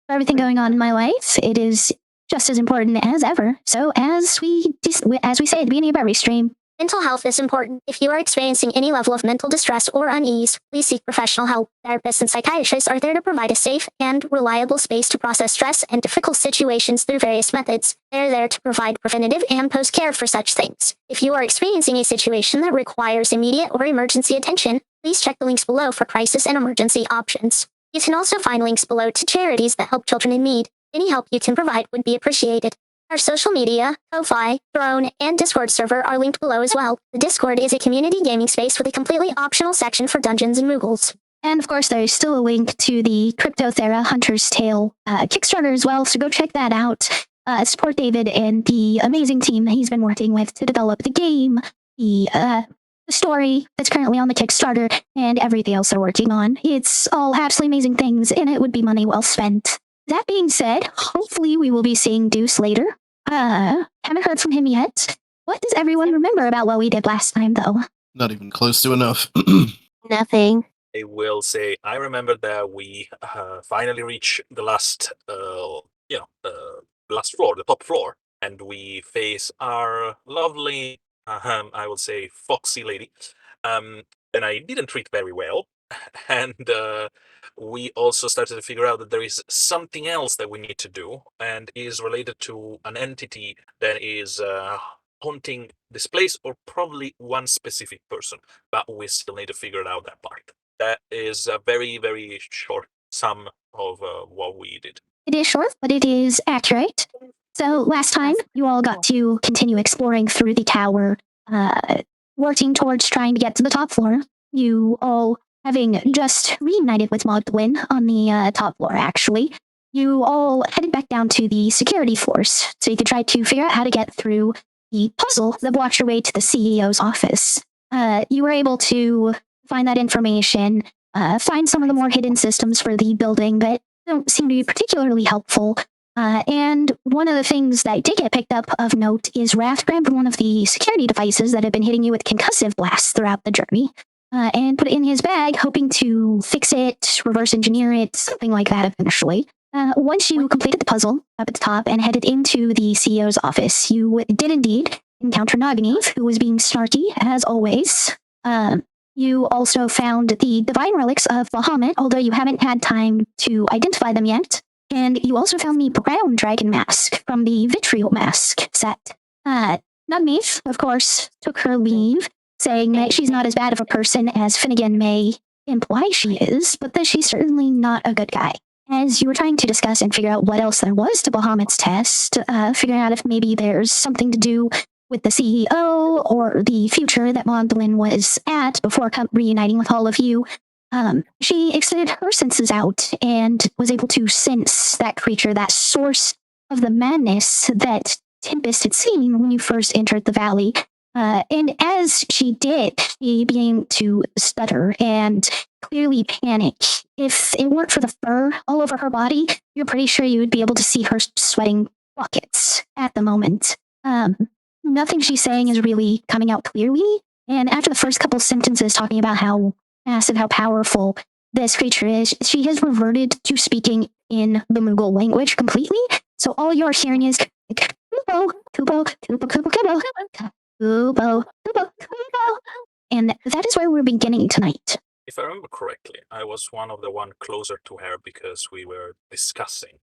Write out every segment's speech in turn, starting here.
for everything going on in my life, it is just as important as ever. So as we say at the beginning of every stream, mental health is important. If you are experiencing any level of mental distress or unease, please seek professional help. Therapists and psychiatrists are there to provide a safe and reliable space to process stress and difficult situations through various methods. They are there to provide preventative and post-care for such things. If you are experiencing a situation that requires immediate or emergency attention, please check the links below for crisis and emergency options. You can also find links below to charities that help children in need. Any help you can provide would be appreciated. Our social media, Ko-Fi, Throne, and Discord server are linked below as well. The Discord is a community gaming space with a completely optional section for Dungeons and Moogles. And of course, there's still a link to the Cryptothera Hunter's Tale Kickstarter as well, so go check that out. Support David and the amazing team that he's been working with to develop the game, the story that's currently on the Kickstarter, and everything else they're working on. It's all absolutely amazing things, and it would be money well spent. That being said, hopefully we will be seeing Deuce later. Haven't heard from him yet. What does everyone remember about what we did last time, though? Not even close to enough. Nothing. I will say I remember that we finally reached the last, last floor, the top floor, and we face our lovely, I would say, foxy lady, and I didn't treat very well, and we also started to figure out that there is something else that we need to do, and is related to an entity that is haunting this place, or probably one specific person, but we still need to figure out that part. That is a very, very short sum of what we did. It is short, but it is accurate. So last time, you all got to continue exploring through the tower, working towards trying to get to the top floor. You all, having just reunited with Magdalene on the top floor, actually, you all headed back down to the security floors so you could try to figure out how to get through the puzzle that blocked your way to the CEO's office. You were able to find that information, find some of the more hidden systems for the building that don't seem to be particularly helpful. And one of the things that did get picked up of note is Wrath grabbed one of the security devices that had been hitting you with concussive blasts throughout the journey, and put it in his bag, hoping to fix it, reverse engineer it, something like that eventually. Once you completed the puzzle up at the top and headed into the CEO's office, you did indeed encounter Naganev, who was being snarky, as always. You also found the divine relics of Bahamut, although you haven't had time to identify them yet. And you also found the brown dragon mask from the vitriol mask set. Naganev, of course, took her leave, saying that she's not as bad of a person as Finnegan may imply she is, but that she's certainly not a good guy. As you were trying to discuss and figure out what else there was to Bahamut's test, figuring out if maybe there's something to do with the CEO or the future that Magdalene was at before reuniting with all of you, she extended her senses out and was able to sense that creature, that source of the madness that Tempest had seen when you first entered the valley. And as she did, she began to stutter and clearly panic. If it weren't for the fur all over her body, you're pretty sure you would be able to see her sweating buckets at the moment. Nothing she's saying is really coming out clearly, and after the first couple sentences talking about how massive, how powerful this creature is, she has reverted to speaking in the Moogle language completely, so all you're hearing is Kubo, Kubo, Kubo, Kubo, Kubo, Kubo, Kubo, Kubo, and that is where we're beginning tonight. If I remember correctly, I was one closer to her because we were discussing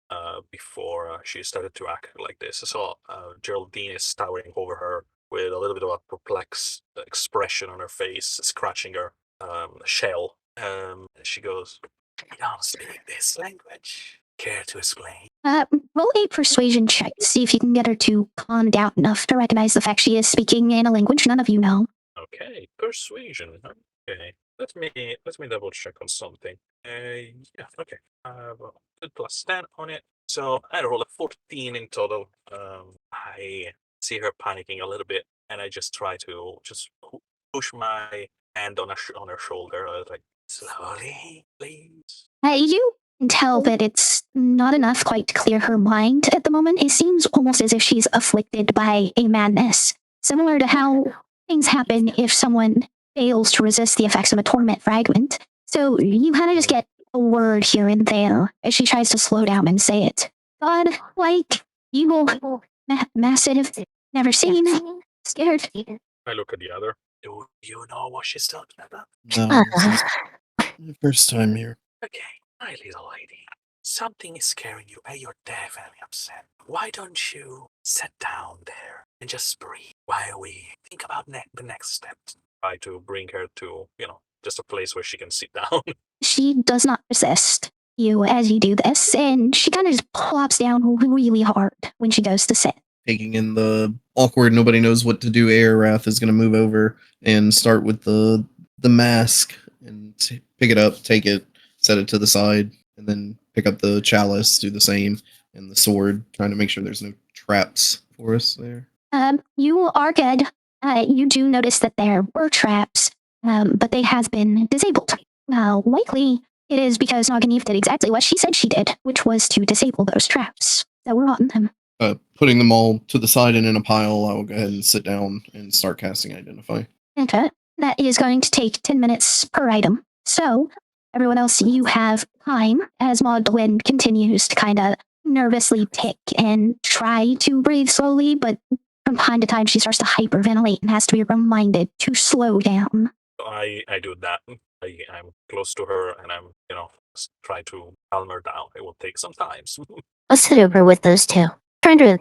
before she started to act like this. So Geraldine is towering over her with a little bit of a perplexed expression on her face, scratching her shell. She goes, "I don't speak this language. Care to explain?" Roll a persuasion check to see if you can get her to calm down enough to recognize the fact she is speaking in a language none of you know. Okay, persuasion. Okay. Let me double check on something. Yeah, okay. Well, good plus 10 on it. So I roll a 14 in total. I see her panicking a little bit, and I just try to push my hand on her shoulder. I was like, slowly, please. You can tell that it's not enough quite to clear her mind at the moment. It seems almost as if she's afflicted by a madness, similar to how things happen if someone fails to resist the effects of a torment fragment. So you kind of just get a word here and there as she tries to slow down and say it. God, like, evil, massive, never seen, scared. I look at the other. Do you know what she's talking about? No, this is my first time here. Okay, my little lady. Something is scaring you and you're definitely upset. Why don't you sit down there and just breathe while we think about the next steps? Try to bring her to, just a place where she can sit down. She does not resist you as you do this, and she kind of just plops down really hard when she goes to sit. Taking in the awkward, nobody knows what to do air, Wrath is going to move over and start with the mask and pick it up, take it, set it to the side, and then pick up the chalice, do the same, and the sword, trying to make sure there's no traps for us there. You are good. You do notice that there were traps, but they have been disabled. Likely it is because Naganeve did exactly what she said she did, which was to disable those traps that were on them. Putting them all to the side and in a pile, I will go ahead and sit down and start casting Identify. Okay. That is going to take 10 minutes per item. So, everyone else, you have time as Magdalene continues to kind of nervously tick and try to breathe slowly, but from time to time she starts to hyperventilate and has to be reminded to slow down. I do that. I'm close to her and I'm, try to calm her down. It will take some time. I'll sit over with those two, trying to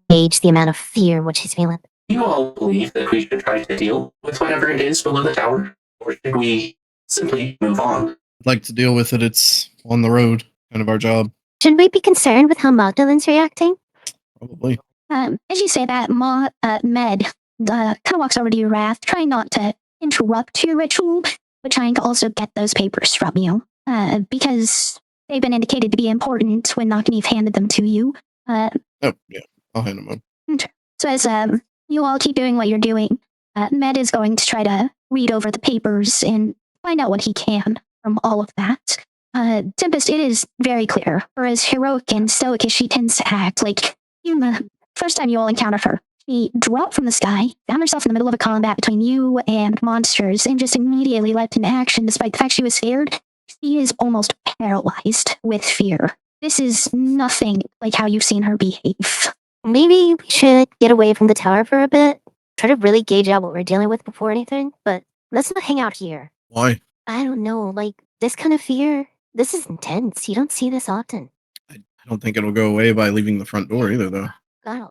gauge the amount of fear in which she's feeling. Do you all believe that we should try to deal with whatever it is below the tower? Or should we simply move on? I'd like to deal with it. It's on the road, kind of our job. Should we be concerned with how Magdalene's reacting? Probably. As you say that, Med kind of walks over to you, Wrath, trying not to interrupt your ritual, but trying to also get those papers from you, because they've been indicated to be important when Naganeve handed them to you. Oh, yeah. I'll hand them over. So as you all keep doing what you're doing, Med is going to try to read over the papers and find out what he can from all of that. Tempest, it is very clear, for as heroic and stoic as she tends to act, like, the first time you all encountered her, she dropped from the sky, found herself in the middle of a combat between you and monsters, and just immediately leapt into action despite the fact she was scared. She is almost paralyzed with fear. This is nothing like how you've seen her behave. Maybe we should get away from the tower for a bit. Try to really gauge out what we're dealing with before anything, but let's not hang out here. Why? I don't know, like, this kind of fear, this is intense. You don't see this often. I don't think it'll go away by leaving the front door either, though. God.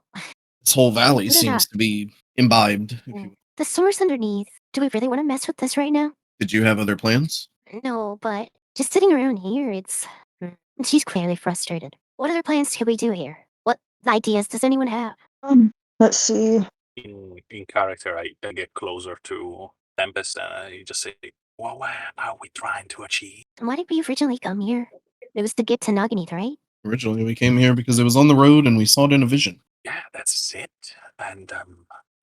This whole valley Put it seems up. to be imbibed. If you... The source underneath. Do we really want to mess with this right now? Did you have other plans? No, but just sitting around here, it's... She's clearly frustrated. What other plans can we do here? What ideas does anyone have? Let's see. In character, I get closer to Tempest and I just say, well, what are we trying to achieve? Why did we originally come here? It was to get to Naganeve, right? Originally, we came here because it was on the road and we saw it in a vision. Yeah, that's it. And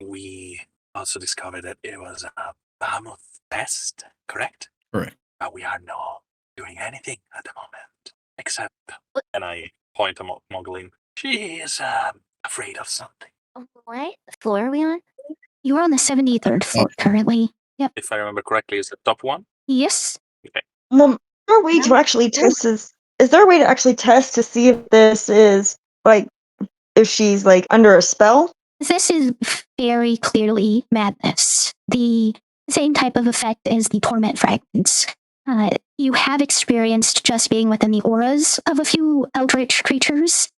we also discovered that it was a Bahamut test, correct? Correct. But we are not doing anything at the moment. Except, and I point to Mogling, she is afraid of something. What floor are we on? You're on the 73rd floor currently. Yep. If I remember correctly, is the top one? Yes. Okay. Is there a way to actually test this? Is there a way to actually test to see if this is, like, if she's, like, under a spell? This is very clearly madness. The same type of effect as the torment fragments. You have experienced just being within the auras of a few eldritch creatures,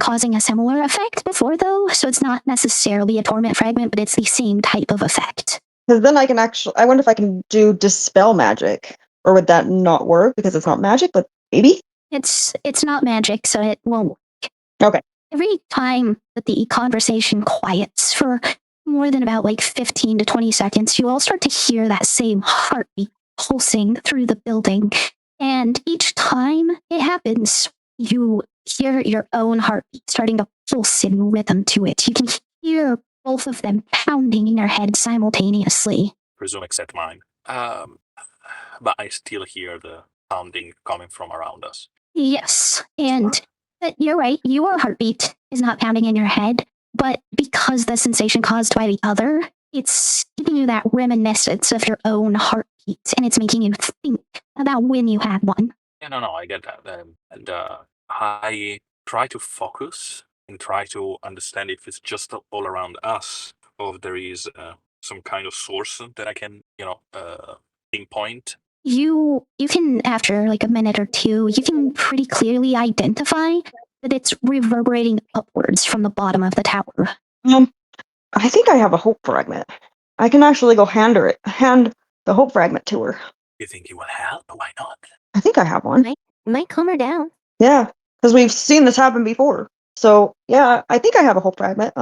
causing a similar effect before, though, so it's not necessarily a torment fragment, but it's the same type of effect. Because then I can I wonder if I can do dispel magic. Or would that not work because it's not magic, but maybe? It's not magic, so it won't work. Okay. Every time that the conversation quiets for more than about 15 to 20 seconds, you all start to hear that same heartbeat pulsing through the building. And each time it happens, you hear your own heartbeat starting to pulse in rhythm to it. You can hear both of them pounding in your head simultaneously. Presume except mine. But I still hear the pounding coming from around us. Yes, and you're right, your heartbeat is not pounding in your head, but because the sensation caused by the other, it's giving you that reminiscence of your own heartbeat, and it's making you think about when you had one. Yeah, no, I get that. And I try to focus and try to understand if it's just all around us, or if there is some kind of source that I can, pinpoint. You can, after like a minute or two, you can pretty clearly identify that it's reverberating upwards from the bottom of the tower. I think I have a hope fragment. I can actually go hand the hope fragment to her. You think you will help? Why not? I think I have one. Might calm her down. Yeah, because we've seen this happen before. So yeah, I think I have a hope fragment.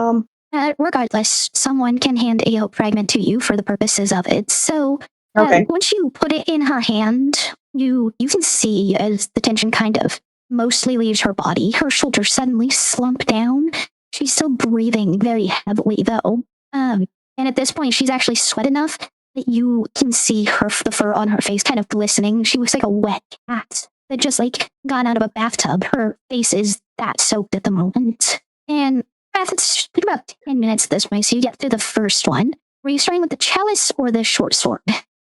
Regardless, someone can hand a hope fragment to you for the purposes of it. So Okay. once you put it in her hand, you can see as the tension kind of mostly leaves her body, her shoulders suddenly slump down. She's still breathing very heavily, though. And at this point, she's actually sweat enough that you can see the fur on her face kind of glistening. She looks like a wet cat that just like got out of a bathtub. Her face is that soaked at the moment. And it's been about 10 minutes this way, so you get through the first one. Were you starting with the chalice or the short sword?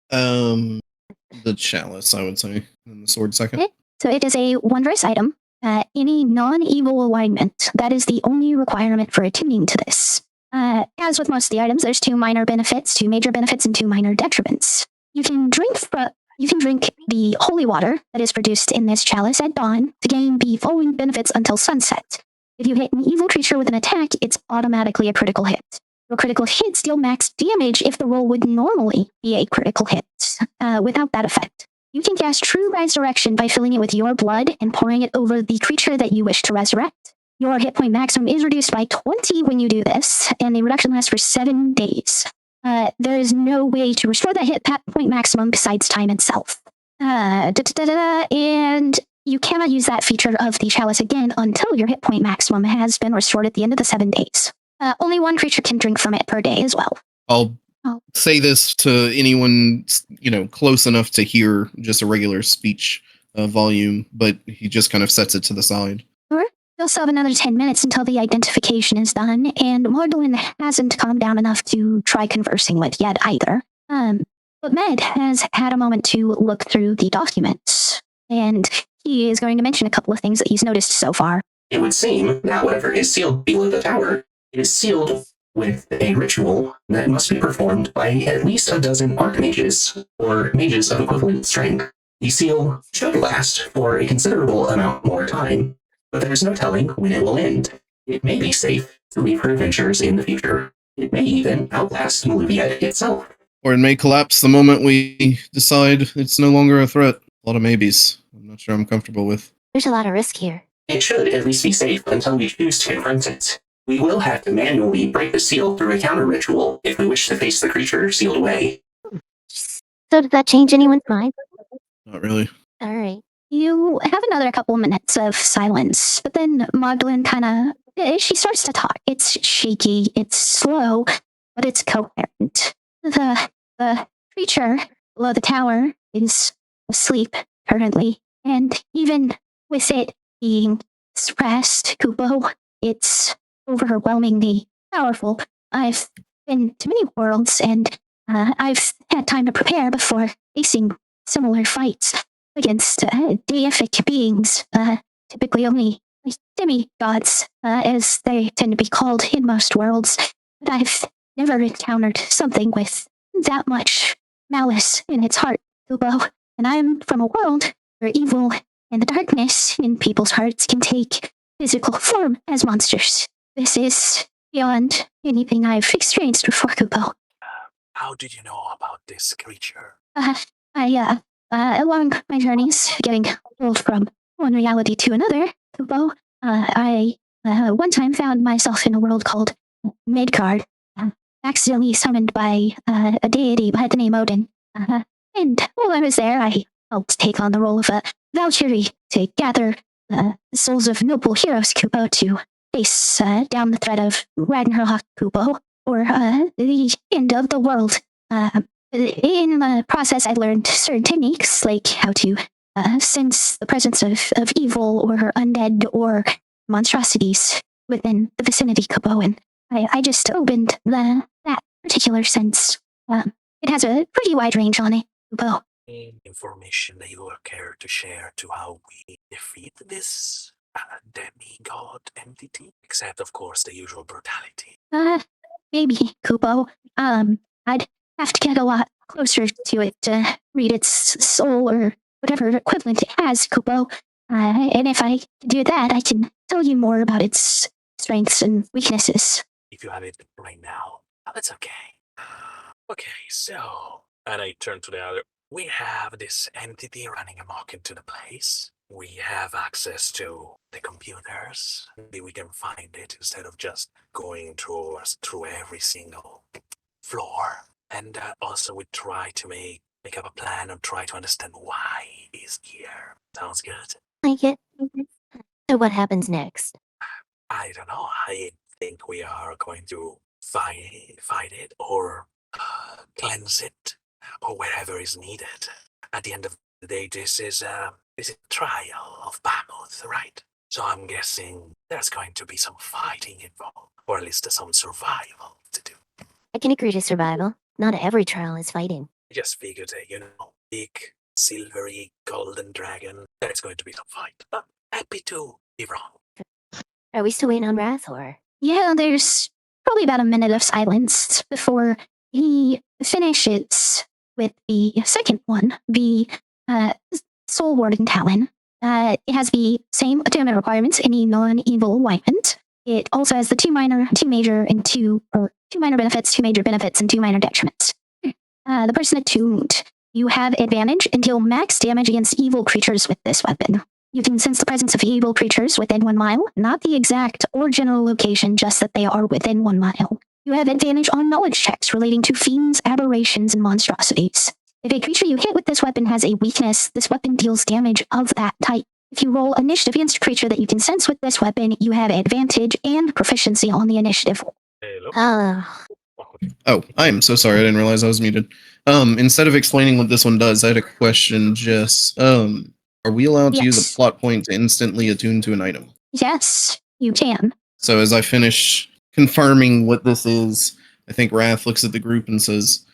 The chalice, I would say, and the sword second. Okay. So it is a wondrous item. Any non-evil alignment, that is the only requirement for attuning to this. As with most of the items, there's 2 minor benefits, 2 major benefits, and 2 minor detriments. You can drink the holy water that is produced in this chalice at dawn to gain the following benefits until sunset. If you hit an evil creature with an attack, it's automatically a critical hit. Your critical hits deal max damage if the roll would normally be a critical hit, without that effect. You can cast True Resurrection by filling it with your blood and pouring it over the creature that you wish to resurrect. Your hit point maximum is reduced by 20 when you do this, and the reduction lasts for 7 days. There is no way to restore that hit point maximum besides time itself. And you cannot use that feature of the chalice again until your hit point maximum has been restored at the end of the 7 days. Only 1 creature can drink from it per day as well. I'll say this to anyone, close enough to hear just a regular speech volume, but he just kind of sets it to the side. You'll still have another 10 minutes until the identification is done, and Magdalene hasn't calmed down enough to try conversing with yet either. But Med has had a moment to look through the documents, and he is going to mention a couple of things that he's noticed so far. It would seem that whatever is sealed below the tower is sealed with a ritual that must be performed by at least a dozen archmages, or mages of equivalent strength. The seal should last for a considerable amount more time, but there is no telling when it will end. It may be safe to leave her adventures in the future. It may even outlast Maluviette itself. Or it may collapse the moment we decide it's no longer a threat. A lot of maybes. I'm not sure I'm comfortable with. There's a lot of risk here. It should at least be safe until we choose to confront it. We will have to manually break the seal through a counter ritual if we wish to face the creature sealed away. So did that change anyone's mind? Not really. All right. You have another couple minutes of silence, but then Magdalene she starts to talk. It's shaky, it's slow, but it's coherent. The creature below the tower is asleep currently, and even with it being suppressed, Kupo, it's overwhelmingly powerful. I've been to many worlds, and I've had time to prepare before facing similar fights against deific beings, typically only demigods, as they tend to be called in most worlds. But I've never encountered something with that much malice in its heart, Kubo. And I'm from a world where evil and the darkness in people's hearts can take physical form as monsters. This is beyond anything I've experienced before, Kubo. How did you know about this creature? Along my journeys, getting pulled from one reality to another, Kubo, I one time found myself in a world called Midgard, accidentally summoned by a deity by the name Odin. And while I was there, I helped take on the role of a Valkyrie to gather the souls of noble heroes, Kubo, to face down the threat of Ragnarok, Kubo, or the end of the world. In the process, I learned certain techniques, like how to sense the presence of evil or undead or monstrosities within the vicinity, Kubo, and I just opened that particular sense. It has a pretty wide range on it, Kubo. Any information that you would care to share to how we defeat this demigod entity? Except, of course, the usual brutality. Maybe, Kupo. I'd have to get a lot closer to it to read its soul or whatever equivalent it has, Kupo. And if I do that, I can tell you more about its strengths and weaknesses. If you have it right now, that's okay. Okay, so... And I turn to the other. We have this entity running amok into the place. We have access to the computers. Maybe we can find it instead of just going through every single floor. And also we try to make up a plan and try to understand why he's here. Sounds good? Like it. So what happens next? I don't know. I think we are going to fight it or cleanse it or wherever is needed. At the end of the day, this is a trial of Bahamut, right? So I'm guessing there's going to be some fighting involved, or at least some survival to do. I can agree to survival. Not every trial is fighting. I just figured that, big, silvery, golden dragon, there's going to be some fight. But happy to be wrong. Are we still waiting on Wrath, or? Yeah, there's probably about a minute of silence before he finishes with the second one, the Soul Warding Talon. It has the same attunement requirements, any non-evil alignment. It also has the two minor benefits, 2 major benefits, and 2 minor detriments. The person attuned, you have advantage and deal max damage against evil creatures with this weapon. You can sense the presence of evil creatures within 1 mile, not the exact or general location, just that they are within 1 mile. You have advantage on knowledge checks relating to fiends, aberrations, and monstrosities. If a creature you hit with this weapon has a weakness, this weapon deals damage of that type. If you roll initiative against a creature that you can sense with this weapon, you have advantage and proficiency on the initiative. Hello? Oh, I am so sorry. I didn't realize I was muted. Instead of explaining what this one does, I had a question. Just, are we allowed to use Yes. a plot point to instantly attune to an item? Yes, you can. So as I finish confirming what this is, I think Wrath looks at the group and says,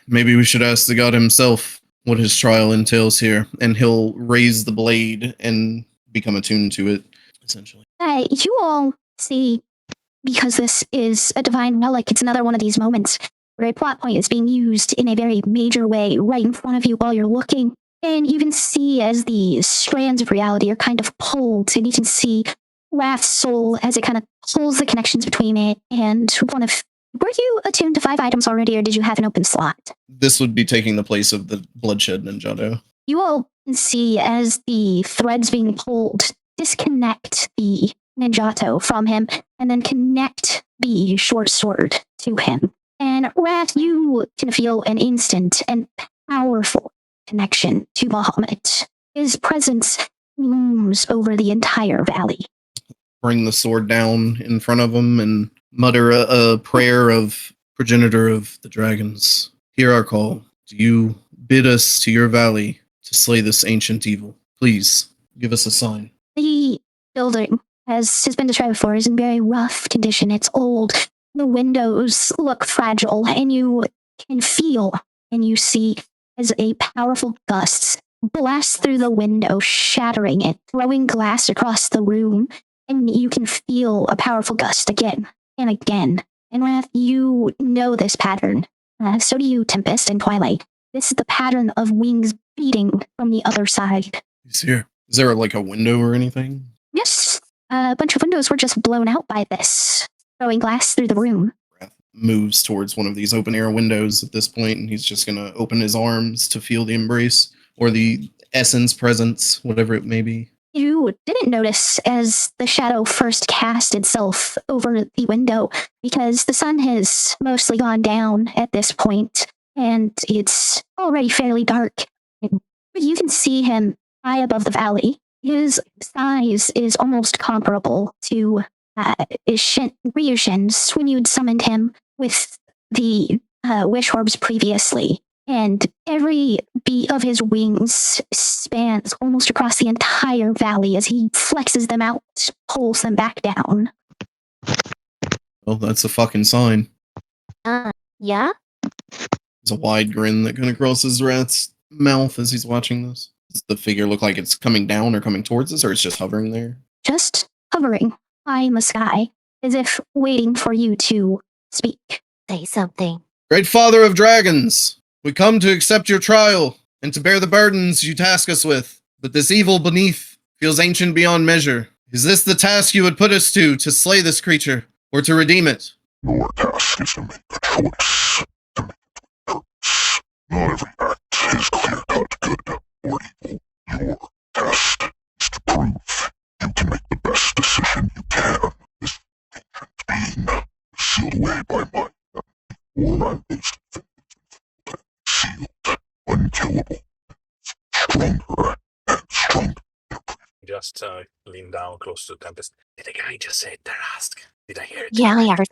maybe we should ask the god himself what his trial entails here, and he'll raise the blade and become attuned to it, essentially. You all see, because this is a divine relic, it's another one of these moments where a plot point is being used in a very major way right in front of you while you're looking. And you can see as the strands of reality are kind of pulled, and you can see Wrath's soul as it kind of pulls the connections between it and one of... Were you attuned to 5 items already, or did you have an open slot? This would be taking the place of the Bloodshed Ninjato. You all can see as the threads being pulled disconnect the Ninjato from him and then connect the short sword to him. And Wrath, you can feel an instant and powerful connection to Bahamut. His presence looms over the entire valley. Bring the sword down in front of him and mutter a prayer of progenitor of the dragons. Hear our call. Do you bid us to your valley to slay this ancient evil? Please, give us a sign. The building, as has been described before, is in very rough condition. It's old. The windows look fragile, and you can feel and you see as a powerful gust blasts through the window, shattering it, throwing glass across the room, and you can feel a powerful gust again and again. And Wrath, you know this pattern. So do you, Tempest and Twilight. This is the pattern of wings beating from the other side. He's here. Is there like a window or anything? Yes, a bunch of windows were just blown out by this, throwing glass through the room. Wrath moves towards one of these open air windows at this point, and he's just going to open his arms to feel the embrace or the essence presence, whatever it may be. You didn't notice as the shadow first cast itself over the window because the sun has mostly gone down at this point and it's already fairly dark. But you can see him high above the valley. His size is almost comparable to Ryushin's when you'd summoned him with the wish orbs previously. And every beat of his wings spans almost across the entire valley as he flexes them out, pulls them back down. Well, that's a fucking sign. Yeah? There's a wide grin that kind of crosses Wrath's mouth as he's watching this? Does the figure look like it's coming down or coming towards us, or it's just hovering there? Just hovering high in the sky, as if waiting for you to speak. Say something. Great Father of Dragons, we come to accept your trial and to bear the burdens you task us with. But this evil beneath feels ancient beyond measure. Is this the task you would put us to slay this creature, or to redeem it? Your task is to make a choice, to make it with purpose. Not every act is clear-cut good or evil. Your task is to prove you can make the best decision you can. This ancient being is sealed away by my or I'm based sealed, unkillable, stronger and stronger. Just lean down close to Tempest. Did the guy just say Tarask? Did I hear it? Yeah, I heard.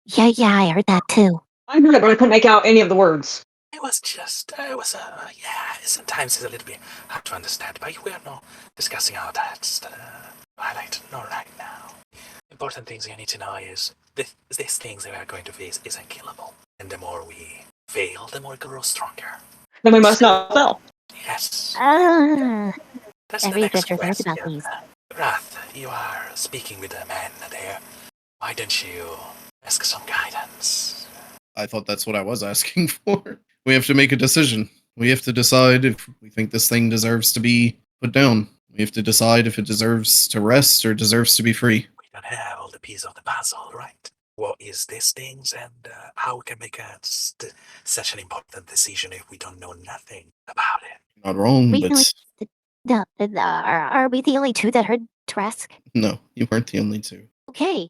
Yeah, I heard that too. I heard it, but I couldn't make out any of the words. It was just, yeah, sometimes it's a little bit hard to understand, but we are not discussing all that. Not right now. Important things you need to know is these things that we are going to face is unkillable. And the more we fail, the more we grow stronger. Then we must not fail. Yes. That's I the read next good reviews question. about these. Wrath, you are speaking with a man there. Why don't you ask some guidance? I thought that's what I was asking for. We have to make a decision. We have to decide if we think this thing deserves to be put down. We have to decide if it deserves to rest or deserves to be free. We don't have all the pieces of the puzzle, right? What is these things and how we can make such an important decision if we don't know nothing about it? Not wrong, We but are we the only two that heard Trask? no, you weren't the only two. Okay.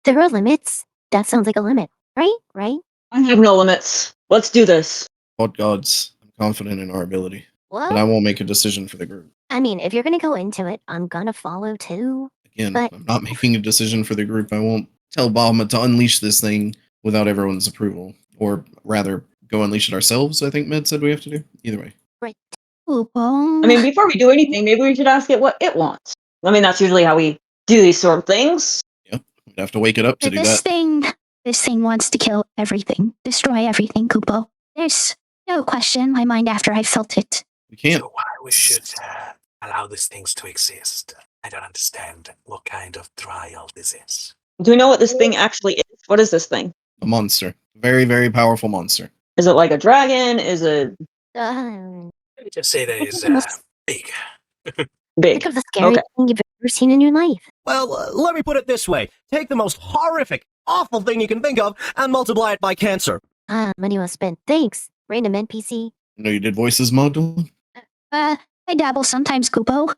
There are limits. That sounds like a limit, right? I have no limits. Let's do this. What gods, I'm confident in our ability, but I Well, won't make a decision for the group. I mean, if you're gonna go into it, I'm gonna follow too. Again, But- I'm not making a decision for the group. I won't tell Bahamut to unleash this thing without everyone's approval. Or rather, go unleash it ourselves, I think Med said we have to do. Either way. Kupo. I mean, before we do anything, maybe we should ask it what it wants. I mean, that's usually how we do these sort of things. We'd have to wake it up to do this that. This thing wants to kill everything, destroy everything, Kupo. There's no question in my mind after I felt it. We can't. So why we should allow these things to exist? I don't understand what kind of trial this is. Do we know what this thing actually is? What is this thing? A monster. Very, very powerful monster. Is it like a dragon? Is it Let me just say that it's big. big? Think of the scariest Okay. thing you've ever seen in your life. Well, let me put it this way. Take the most horrific, awful thing you can think of and multiply it by cancer. Money well spent. Thanks. Random NPC. You know you did voices, Magdalene? I dabble sometimes, Kupo.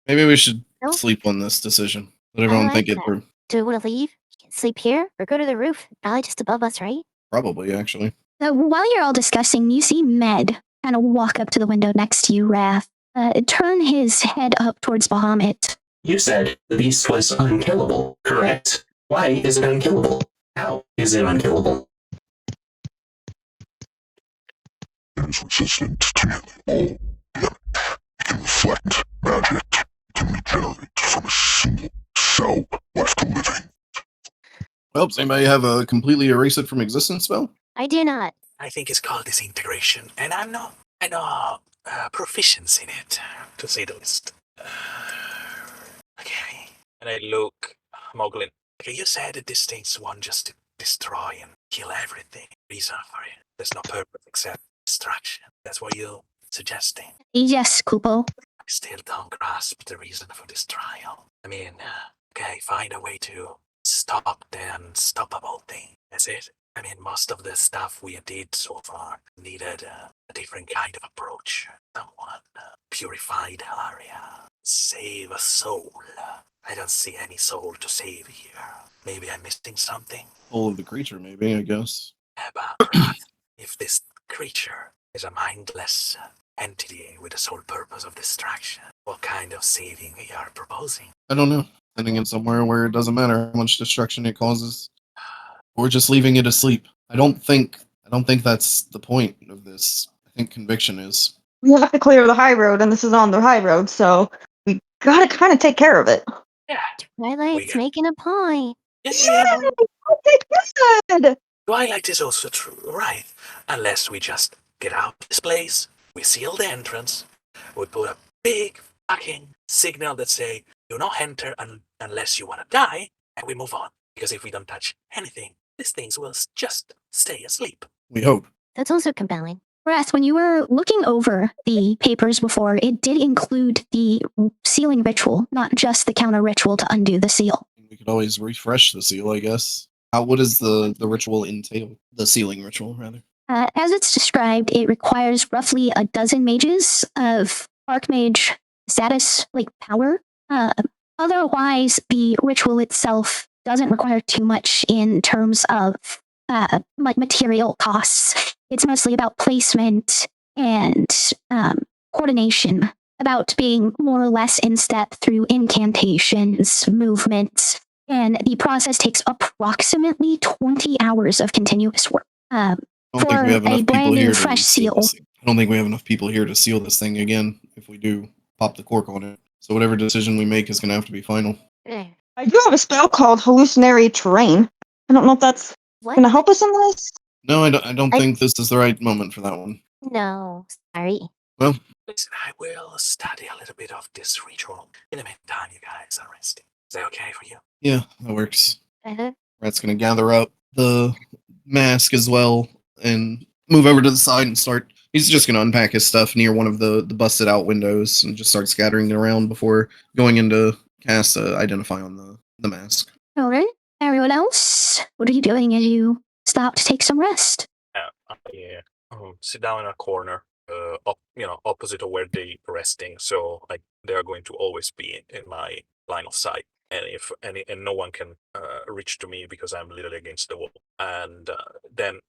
Maybe we should No. sleep on this decision. Let everyone like think it that. through. Do we want to leave? You can sleep here or go to the roof. Probably just above us, right? Probably, actually. While you're all discussing, you see Med kind of walk up to the window next to you, Wrath. Turn his head up towards Bahamut. You said the beast was unkillable, correct? Why is it unkillable? How is it unkillable? It is resistant to nearly all damage. It can reflect magic. It can regenerate from a single cell left living. Well, does anybody have a completely erase it from existence spell? I do not. I think it's called disintegration, and I'm not proficient in it, to say the least. Okay. And I look, Moglin. Okay, you said that this thing's one just to destroy and kill everything. Reason for it. There's no purpose except destruction. That's what you're suggesting. Yes, Kupo. I still don't grasp the reason for this trial. I mean, okay, find a way to stop the unstoppable thing. That's it. I mean, most of the stuff we did so far needed a different kind of approach. Someone purify the area, save a soul. I don't see any soul to save here. Maybe I'm missing something. Soul of the creature, maybe, I guess. But if this creature is a mindless entity with the sole purpose of distraction, what kind of saving we are proposing? I don't know. Sending it somewhere where it doesn't matter how much destruction it causes. Or just leaving it asleep. I don't think that's the point of this. I think conviction is. We have to clear the high road, and this is on the high road, so we gotta kind of take care of it. Yeah. Twilight's got- making a point. Yeah. Okay, good. Twilight is also true, right? Unless we just get out of this place. we seal the entrance, we put a big fucking signal that say, do not enter unless you want to die, and we move on. Because if we don't touch anything, these things will just stay asleep. We hope. That's also compelling. Whereas when you were looking over the papers before, it did include the sealing ritual, not just the counter ritual to undo the seal. We could always refresh the seal, I guess. What does the ritual entail? The sealing ritual, rather. As it's described, it requires roughly a dozen mages of Archmage status, like power. Otherwise, the ritual itself doesn't require too much in terms of like material costs. It's mostly about placement and coordination, about being more or less in step through incantations, movements, and the process takes approximately 20 hours of continuous work. I don't think we have For a enough people brand new here fresh to seal seal. this. I don't think we have enough people here to seal this thing again if we do pop the cork on it. So whatever decision we make is going to have to be final. I do have a spell called hallucinatory terrain. I don't know if that's What? going to help us in this. No, I don't think this is the right moment for that one. No, sorry. Well, Listen, I will study a little bit of this ritual. In the meantime, you guys are resting. Is that okay for you? yeah, that works. Uh-huh. Rat's going to gather up the mask as well and move over to the side and start. He's just going to unpack his stuff near one of the busted out windows and just start scattering it around before going into cast identify on the mask. All right. Everyone else, what are you doing as you stop to take some rest? I sit down in a corner, opposite of where they are resting. So like they are going to always be in my line of sight, and and no one can reach to me because I'm literally against the wall. And then,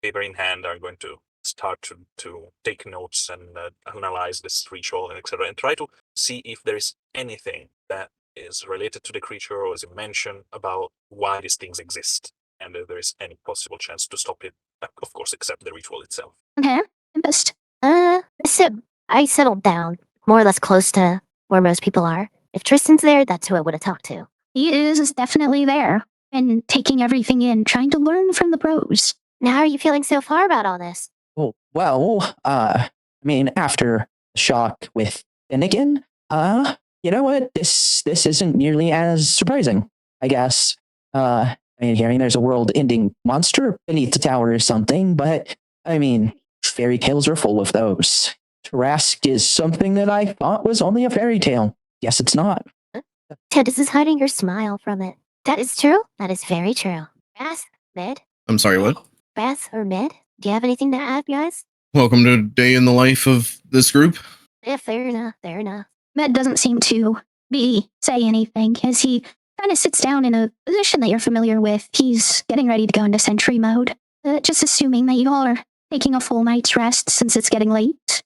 paper in hand, I'm going to start to take notes and analyze this ritual and etc. and try to see if there is anything that is related to the creature or is mentioned about why these things exist and if there is any possible chance to stop it, of course, except the ritual itself. Okay. Tempest. So I settled down, more or less close to where most people are. If Tristan's there, that's who I would have talked to. He is definitely there and taking everything in, trying to learn from the pros. Now, how are you feeling so far about all this? Oh, well, I mean, after the shock with Finnegan, you know what? This isn't nearly as surprising, I guess. I mean, hearing there's a world-ending monster beneath the tower or something, but, I mean, fairy tales are full of those. Trask is something that I thought was only a fairy tale. Guess it's not. Ted, is hiding your smile from it. That is true. That is very true. Bass, Med? I'm sorry, what? Bass or Med? Do you have anything to add, guys? Welcome to a day in the life of this group. Yeah, fair enough, fair enough. Med doesn't seem to say anything as he kind of sits down in a position that you're familiar with. He's getting ready to go into sentry mode. Just assuming that you all are taking a full night's rest since it's getting late.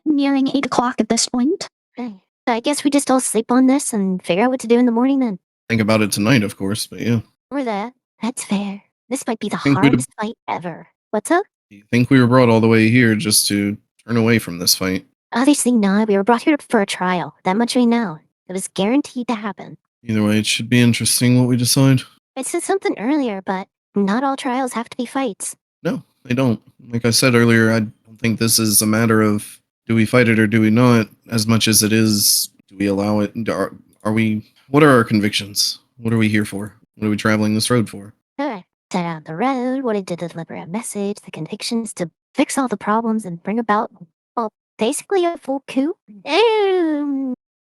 Nearing 8 o'clock at this point. Okay. I guess we just all sleep on this and figure out what to do in the morning then. Think about it tonight, of course, but yeah. Or that. That's fair. This might be the Think we'd- hardest fight ever. What's up? Do you think we were brought all the way here just to turn away from this fight? Obviously not. We were brought here for a trial. That much we know. It was guaranteed to happen. Either way, it should be interesting what we decide. I said something earlier, but not all trials have to be fights. No, they don't. Like I said earlier, I don't think this is a matter of do we fight it or do we not, as much as it is do we allow it. Are we? What are our convictions? What are we here for? What are we traveling this road for? Sure. Set out the road, wanted to deliver a message, the convictions to fix all the problems and bring about, well, basically a full coup.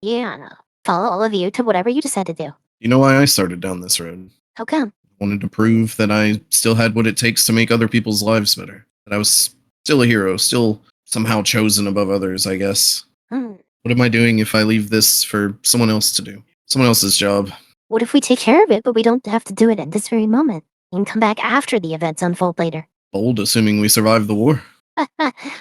Yeah. Follow all of you to whatever you decide to do. You know why I started down this road? How come? I wanted to prove that I still had what it takes to make other people's lives better. That I was still a hero, still somehow chosen above others, I guess. What am I doing if I leave this for someone else to do? Someone else's job. What if we take care of it, but we don't have to do it at this very moment? We can come back after the events unfold later. Bold, assuming we survive the war.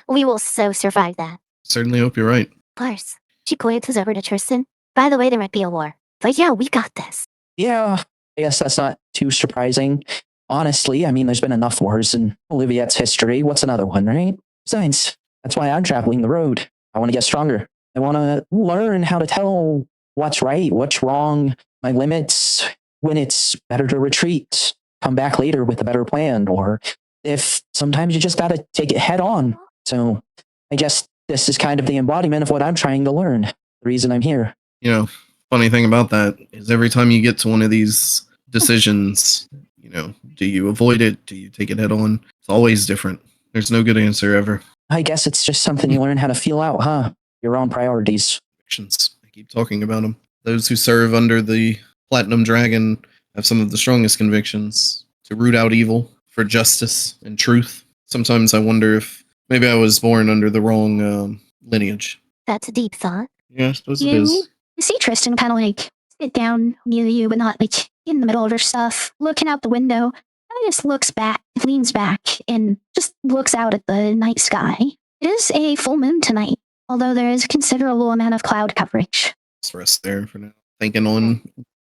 We will so survive that. Certainly hope you're right. Of course. She glances over to Tristan. By the way, there might be a war. But yeah, we got this. Yeah, I guess that's not too surprising. Honestly, I mean, there's been enough wars in Maluviette's history. What's another one, right? Besides, that's why I'm traveling the road. I want to get stronger. I want to learn how to tell what's right, what's wrong, my limits, when it's better to retreat, come back later with a better plan, or if sometimes you just got to take it head on. So I guess this is kind of the embodiment of what I'm trying to learn. The reason I'm here. You know, funny thing about that is every time you get to one of these decisions, you know, do you avoid it? Do you take it head on? It's always different. There's no good answer ever. I guess it's just something you learn how to feel out, huh? Your own priorities. I keep talking about them. Those who serve under the Platinum Dragon have some of the strongest convictions to root out evil for justice and truth. Sometimes I wonder if maybe I was born under the wrong lineage. That's a deep thought. Yeah, I suppose it is. You see Tristan kind of like sit down near you, but not like in the middle of her stuff, looking out the window. Kind of just looks back, leans back, and just looks out at the night sky. It is a full moon tonight, although there is a considerable amount of cloud coverage. Let's rest there for now. Thinking on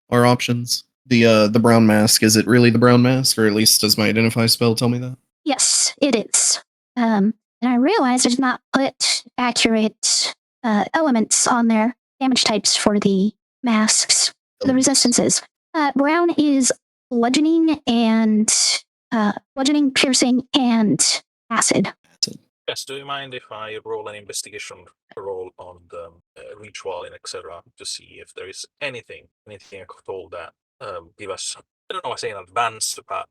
our options. The brown mask, is it really the brown mask, or at least does my identify spell tell me that? Yes, it is. And I realized I did not put accurate elements on there, damage types for the masks, the resistances. Brown is bludgeoning and bludgeoning, piercing, and acid. Yes, do you mind if I roll an investigation roll on the ritual and etc. to see if there is anything at all that give us, I don't know, I say in advance, but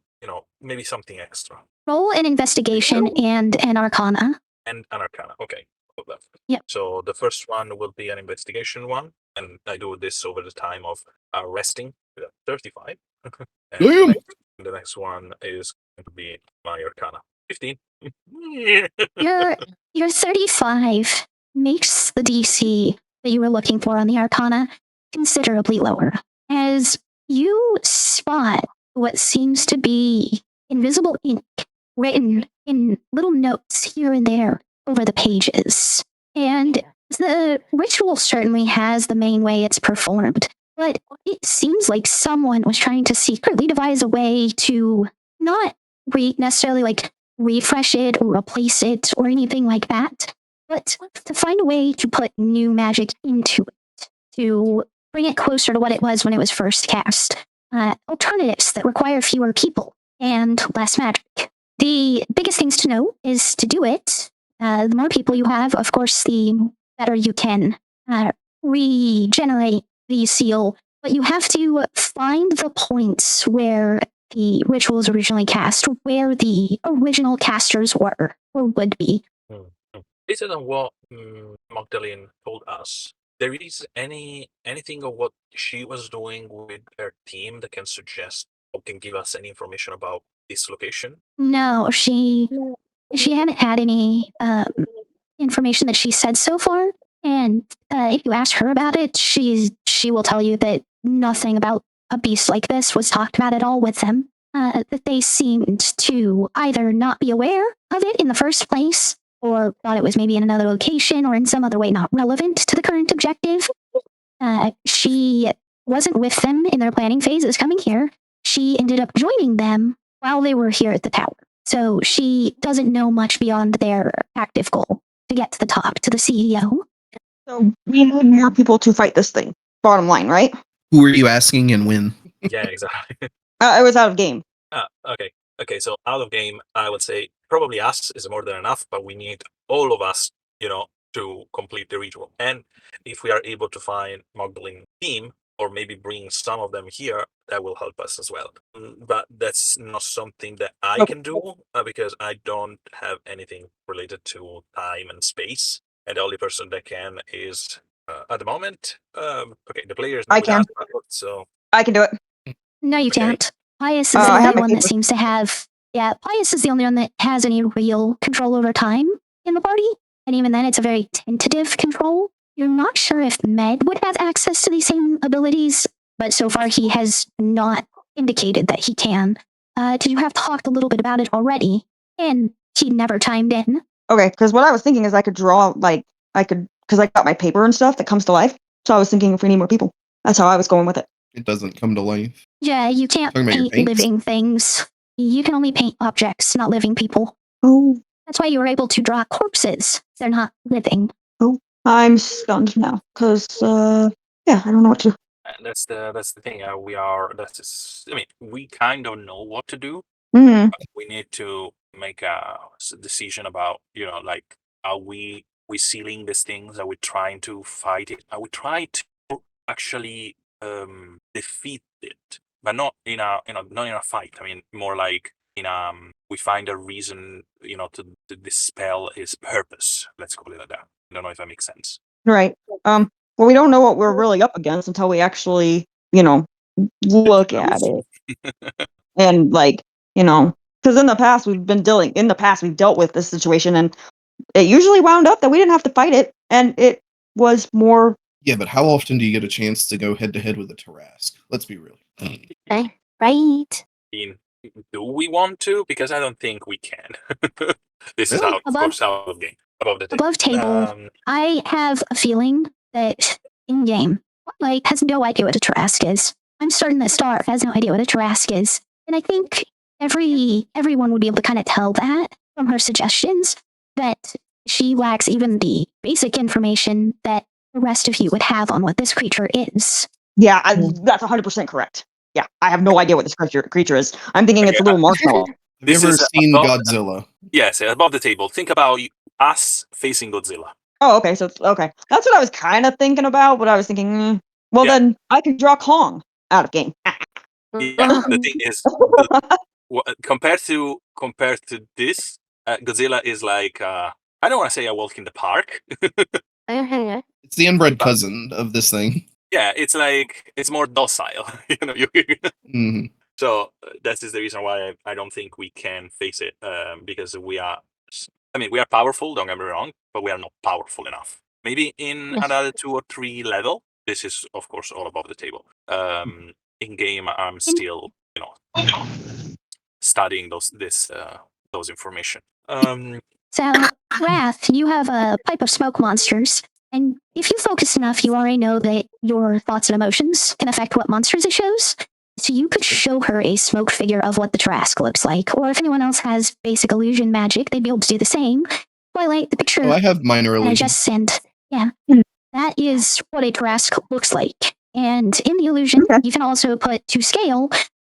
maybe something extra. Roll an investigation and an arcana. And an arcana, okay. Yep. So the first one will be an investigation one, and I do this over the time of resting with a 35. And the next one is going to be my arcana. 15. Your 35 makes the DC that you were looking for on the arcana considerably lower, as you spot what seems to be invisible ink written in little notes here and there over the pages. And the ritual certainly has the main way it's performed, but it seems like someone was trying to secretly devise a way to not necessarily like refresh it or replace it or anything like that, but to find a way to put new magic into it, to bring it closer to what it was when it was first cast. Alternatives that require fewer people and less magic. The biggest things to know is to do it. The more people you have, of course, the better you can regenerate the seal. But you have to find the points where the rituals originally cast, where the original casters were or would be. Based on what Magdalene told us, there is anything of what she was doing with her team that can suggest or can give us any information about this location? No, she hadn't had any information that she said so far. And if you ask her about it, she will tell you that nothing about a beast like this was talked about at all with them. That they seemed to either not be aware of it in the first place, or thought it was maybe in another location or in some other way not relevant to the current objective. She wasn't with them in their planning phases coming here. She ended up joining them while they were here at the tower. So she doesn't know much beyond their active goal to get to the top, to the CEO. So we need more people to fight this thing. Bottom line, right? Who are you asking and when? Yeah, exactly. I was out of game. Okay, so out of game, I would say probably us is more than enough, but we need all of us, to complete the ritual. And if we are able to find Magdalene's team, or maybe bring some of them here, that will help us as well. But that's not something that I can do because I don't have anything related to time and space. And the only person that can is, at the moment, the players. I can. So I can do it. No, you Okay. can't. Pius is the only one that seems to have... Yeah, Pius is the only one that has any real control over time in the party. And even then, it's a very tentative control. You're not sure if Med would have access to these same abilities, but so far he has not indicated that he can. You have talked a little bit about it already, and he never chimed in. Okay, because what I was thinking is I could draw, because I got my paper and stuff that comes to life. So I was thinking if we need more people. That's how I was going with it. It doesn't come to life. Yeah, you can't Talking about your paint paints? living things. You can only paint objects, not living people. Oh, That's why you were able to draw corpses. They're not living. I'm stunned now. Because, I don't know what to... that's the thing. We kind of know what to do. Mm-hmm. We need to make a decision about, how we we sealing these things? Are we trying to fight it? Are we trying to actually defeat it, but not in a not in a fight? I mean, more like in we find a reason, to dispel his purpose. Let's call it like that. I don't know if that makes sense. Right. Well, we don't know what we're really up against until we actually, look at it. And because in the past we've dealt with this situation, and it usually wound up that we didn't have to fight it, and it was more. Yeah, but how often do you get a chance to go head to head with a Tarrasque? Let's be real. Right. Do we want to? Because I don't think we can. This is Really? out, of course, out of game. Above the table. Above table, I have a feeling that in game, Twilight has no idea what a Tarrasque is. I'm certain that Star has no idea what a Tarrasque is, and I think everyone would be able to kind of tell that from her suggestions that she lacks even the basic information that the rest of you would have on what this creature is. Yeah, that's 100% correct. Yeah, I have no idea what this creature is. I'm thinking it's a little marshmallow. Have you ever seen Godzilla? Yes, above the table. Think about us facing Godzilla. Oh, okay. So okay, that's what I was kind of thinking about. But I was thinking, well, then I can draw Kong out of game. Yeah, the thing is, compared to this, Godzilla is like I don't want to say a walk in the park. It's the inbred cousin of this thing. Yeah, it's more docile. Mm-hmm. So that is the reason why I don't think we can face it, because we are powerful, don't get me wrong, but we are not powerful enough. Maybe in another 2 or 3 level. This is, of course, all above the table. In game, I'm still, studying those information. So, Wrath, you have a pipe of smoke monsters, and if you focus enough, you already know that your thoughts and emotions can affect what monsters it shows. So you could show her a smoke figure of what the Tarrasque looks like, or if anyone else has basic illusion magic, they'd be able to do the same. Twilight, the picture Oh, I have minor I illusion. just sent, that is what a Tarrasque looks like. And in the illusion, you can also put to scale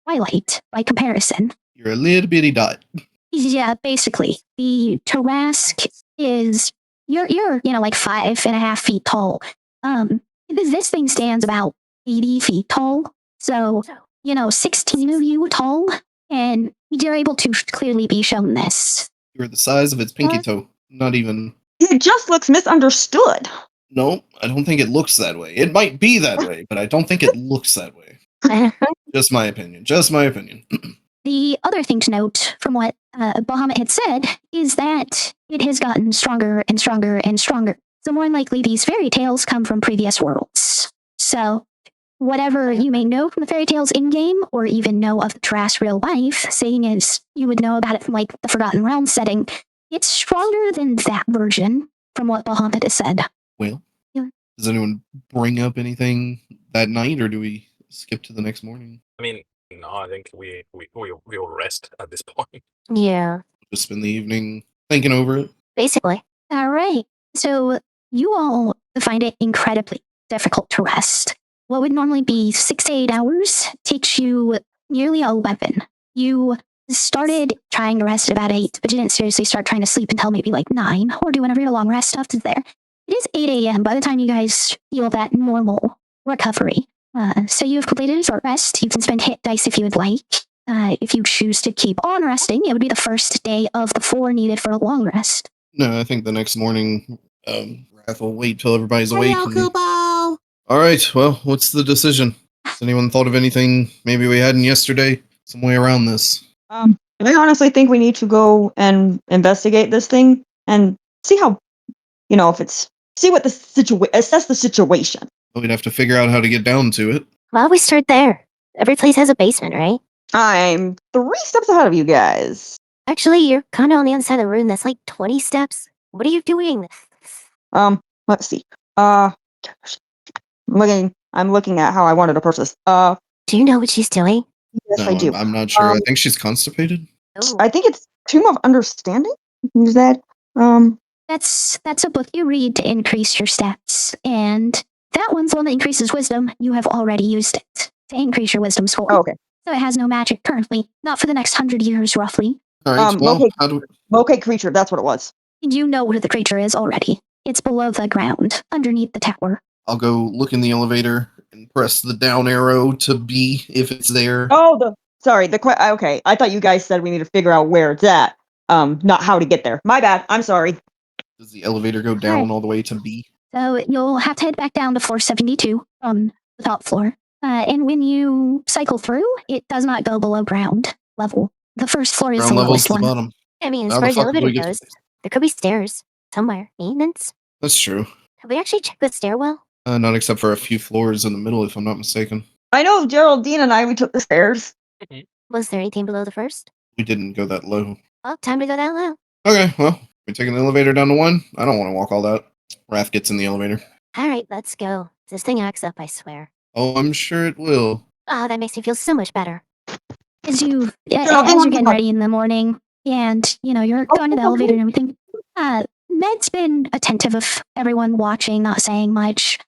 Twilight by comparison. You're a little bitty dot. Yeah, basically, the Tarrasque is you're like 5.5 feet tall. This thing stands about 80 feet tall. So 16 of you tall, and you're able to clearly be shown this. You're the size of its pinky toe. Not even. It just looks misunderstood. No, I don't think it looks that way. It might be that way, but I don't think it looks that way. Just my opinion. The other thing to note from what Bahamut had said is that it has gotten stronger and stronger and stronger. So more than likely, these fairy tales come from previous worlds. So whatever you may know from the fairy tales in-game, or even know of the Tarrasque real life, seeing as you would know about it from the Forgotten Realms setting, it's stronger than that version from what Bahamut has said. Well, does anyone bring up anything that night, or do we skip to the next morning? I mean, no, I think we will rest at this point. Yeah. Just spend the evening thinking over it. Basically. All right. So you all find it incredibly difficult to rest. What would normally be 6 to 8 hours takes you nearly 11. You started trying to rest at about 8, but you didn't seriously start trying to sleep until maybe 9, or do whenever your long rest stuff is there. It is 8 a.m. by the time you guys feel that normal recovery. So you have completed a short rest. You can spend hit dice if you would like. If you choose to keep on resting, it would be the first day of the 4 needed for a long rest. No, I think the next morning, Wrath will wait till everybody's awake. All right, well, what's the decision? Has anyone thought of anything maybe we hadn't yesterday? Some way around this? I honestly think we need to go and investigate this thing and see how, assess the situation. We'd have to figure out how to get down to it. Well, we start there. Every place has a basement, right? I'm 3 steps ahead of you guys. Actually, you're kind of on the other side of the room. That's 20 steps. What are you doing? Let's see. I'm looking at how I wanted to approach this. Do you know what she's doing? Yes, No, I do. I'm not sure. I think she's constipated. Oh. I think it's Tomb of Understanding. Is that? That's a book you read to increase your stats, and that one's the one that increases wisdom. You have already used it to increase your wisdom score. Oh, okay. So it has no magic currently, not for the next 100 years, roughly. All right, well, how do we... Locate creature. That's what it was. You know what the creature is already. it's below the ground, underneath the tower. I'll go look in the elevator and press the down arrow to B if it's there. Oh, sorry. Okay. I thought you guys said we need to figure out where it's at. Not how to get there. My bad. I'm sorry. Does the elevator go down all the way to B? So you'll have to head back down to floor 72 from the top floor. And when you cycle through, it does not go below ground level. The first floor is Ground the level's lowest the one. bottom. I mean, as How far the as the fuck do we elevator get to goes, this? there could be stairs somewhere. Maintenance? That's true. Have we actually checked the stairwell? Not except for a few floors in the middle, if I'm not mistaken. I know Geraldine and I, we took the stairs. Was there anything below the first? We didn't go that low. Well, time to go down low. Okay, well, we're taking the elevator down to 1. I don't want to walk all that. Wrath gets in the elevator. All right, let's go. This thing acts up, I swear. Oh, I'm sure it will. Oh, that makes me feel so much better. As you're getting ready in the morning, and you're going to the elevator and everything. Med's been attentive of everyone watching, not saying much.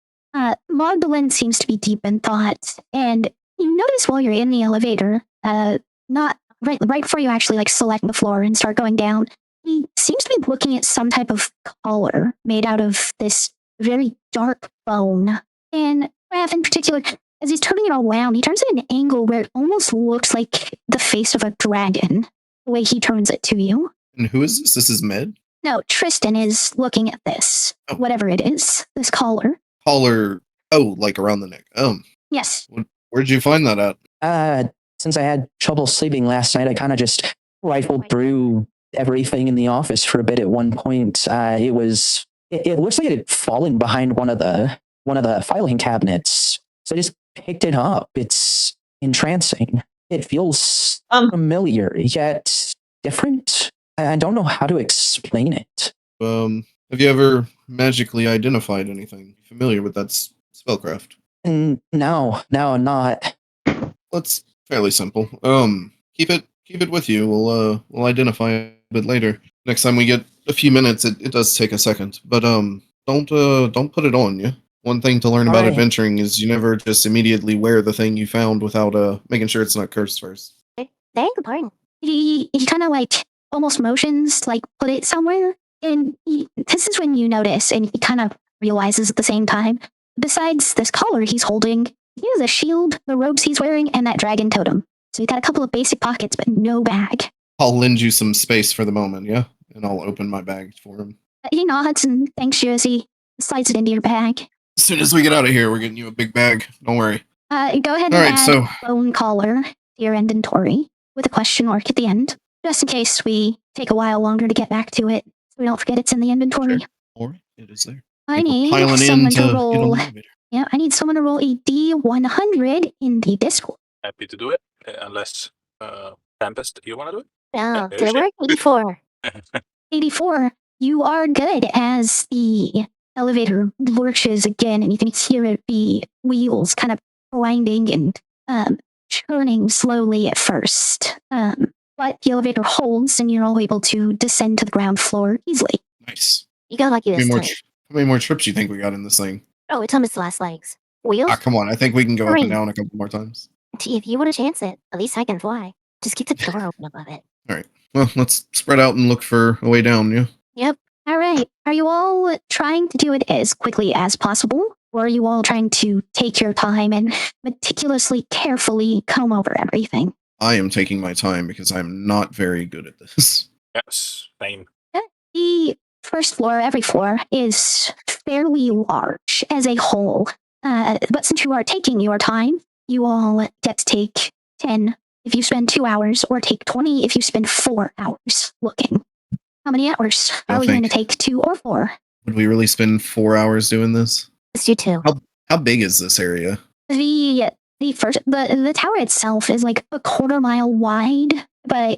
Magdalene seems to be deep in thought, and you notice while you're in the elevator, not right before you actually select the floor and start going down, he seems to be looking at some type of collar made out of this very dark bone. And Raph in particular, as he's turning it all around, he turns it at an angle where it almost looks like the face of a dragon, the way he turns it to you. And who is this? This is Med? No, Tristan is looking at this, whatever it is, this collar. Collar, like around the neck. Yes. Where'd you find that at? Since I had trouble sleeping last night, I kind of just rifled through everything in the office for a bit at one point. It looks like it had fallen behind one of the filing cabinets. So I just picked it up. It's entrancing. It feels familiar, yet different. I don't know how to explain it. Have you ever magically identified anything familiar with that spellcraft? No, I'm not. That's fairly simple. Keep it with you. We'll identify it a bit later. Next time we get a few minutes, it does take a second. But don't put it on you. One thing to learn about adventuring is you never just immediately wear the thing you found without making sure it's not cursed first. Very important. He kind of almost motions put it somewhere, and this is when you notice, and he kind of realizes at the same time, besides this collar he's holding, he has a shield, the robes he's wearing, and that dragon totem. So he's got a couple of basic pockets, but no bag. I'll lend you some space for the moment, yeah? And I'll open my bag for him. He nods and thanks you as he slides it into your bag. As soon as we get out of here, we're getting you a big bag. Don't worry. Go ahead and add bone collar to your inventory with a question mark at the end, just in case we take a while longer to get back to it, so we don't forget it's in the inventory. Sure. All right, it is there. I need someone to roll. Yeah, I need someone to roll a D100 in the Discord. Happy to do it, unless Tempest, you want to do it? No, did it work? 84. 84. You are good as the elevator lurches again, and you can hear the wheels kind of grinding and churning slowly at first. But the elevator holds, and you're all able to descend to the ground floor easily. Nice. You got lucky this time. How many more trips do you think we got in this thing? Oh, it's on its last legs. Wheels? Come on. I think we can go up 3. and down a couple more times. If you want to chance it, at least I can fly. Just keep the door open above it. All right. Well, let's spread out and look for a way down, yeah? Yep. All right. Are you all trying to do it as quickly as possible? Or are you all trying to take your time and meticulously, carefully comb over everything? I am taking my time because I'm not very good at this. Yes, same. The first floor, every floor, is fairly large as a whole. But since you are taking your time, you all get to take 10 if you spend 2 hours, or take 20 if you spend 4 hours looking. How many hours are we going to take, 2 or 4? Would we really spend 4 hours doing this? Let's do 2. How big is this area? The tower itself is like a quarter mile wide by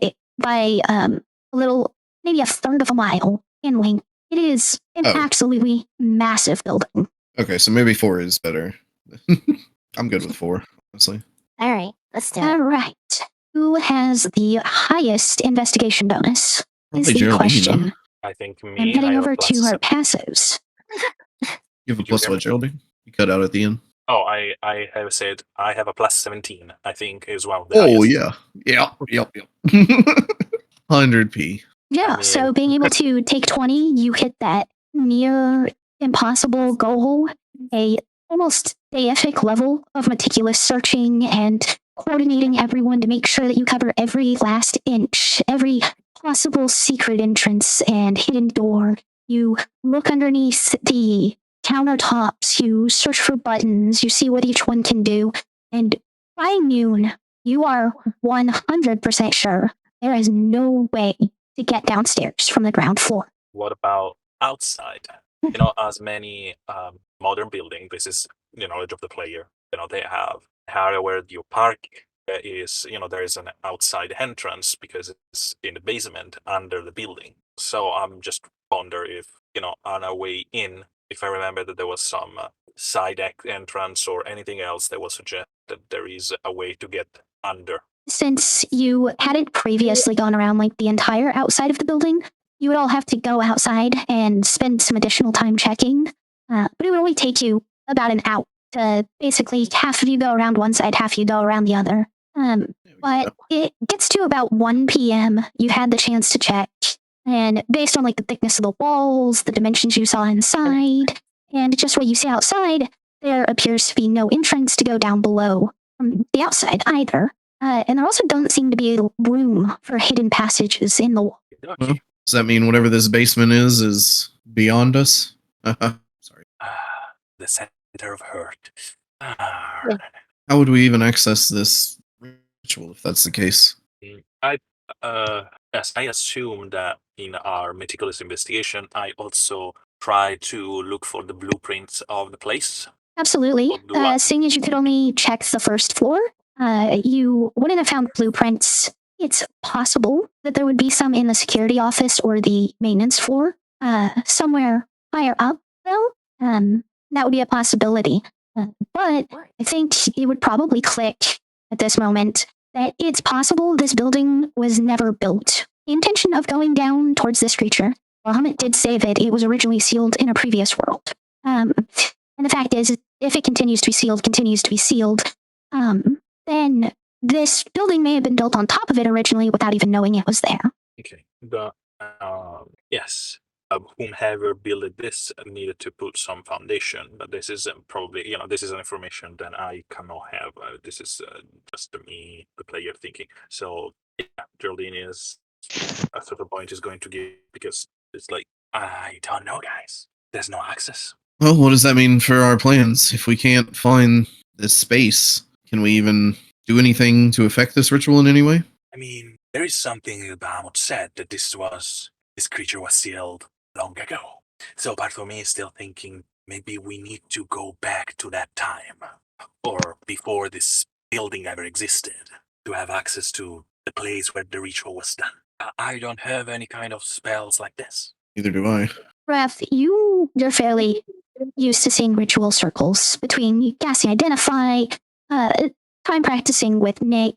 a little, maybe a third of a mile in length. It is an absolutely massive building. Okay, so maybe 4 is better. I'm good with 4, honestly. All right, let's do it. All right. Who has the highest investigation bonus? Probably Is the Geraldine, question. no? I think me. I'm heading I have over a to plus our passives. You have a plus what, Geraldine? You cut out at the end. Oh, I have said I have a plus 17, I think, as well. Oh, yeah. Yep. 100p. Yeah, so being able to take 20, you hit that near impossible goal, a almost deific level of meticulous searching and coordinating everyone to make sure that you cover every last inch, every possible secret entrance and hidden door. You look underneath the countertops, you search for buttons, you see what each one can do, and by noon, you are 100% sure there is no way to get downstairs from the ground floor. What about outside? As many modern buildings, this is knowledge of the player. They have area where you park. There is an outside entrance because it's in the basement under the building. So I'm just wonder if on our way in, if I remember that there was some side entrance or anything else that was suggested there is a way to get under. Since you hadn't previously gone around like the entire outside of the building, you would all have to go outside and spend some additional time checking. But it would only take you about an hour to basically half of you go around one side, half you go around the other. But it gets to about 1 p.m. You had the chance to check. And based on like the thickness of the walls, the dimensions you saw inside, and just what you see outside, there appears to be no entrance to go down below from the outside either. And there also doesn't seem to be room for hidden passages in the wall. Well, does that mean whatever this basement is beyond us? Sorry. The center of hurt. How would we even access this ritual if that's the case? Yes, I assume that in our meticulous investigation, I also try to look for the blueprints of the place. Absolutely. Seeing as you could only check the first floor, you wouldn't have found blueprints. It's possible that there would be some in the security office or the maintenance floor, somewhere higher up, though. That would be a possibility. But I think it would probably click at this moment that it's possible this building was never built. The intention of going down towards this creature, Bahamut did say that it was originally sealed in a previous world. And the fact is, if it continues to be sealed, then this building may have been built on top of it originally without even knowing it was there. Okay. Yes. Whomever built this needed to put some foundation, but this is probably, this is an information that I cannot have. This is just me, the player, thinking. So, yeah, Geraldine is, at a certain point, is going to give, because it's like, I don't know, guys. There's no access. Well, what does that mean for our plans? If we can't find this space, can we even do anything to affect this ritual in any way? I mean, there is something that Bahamut said that this creature was sealed long ago. So part of me is still thinking maybe we need to go back to that time, or before this building ever existed, to have access to the place where the ritual was done. I don't have any kind of spells like this. Neither do I. Raph, you're fairly used to seeing ritual circles between casting Identify, time practicing with Nick,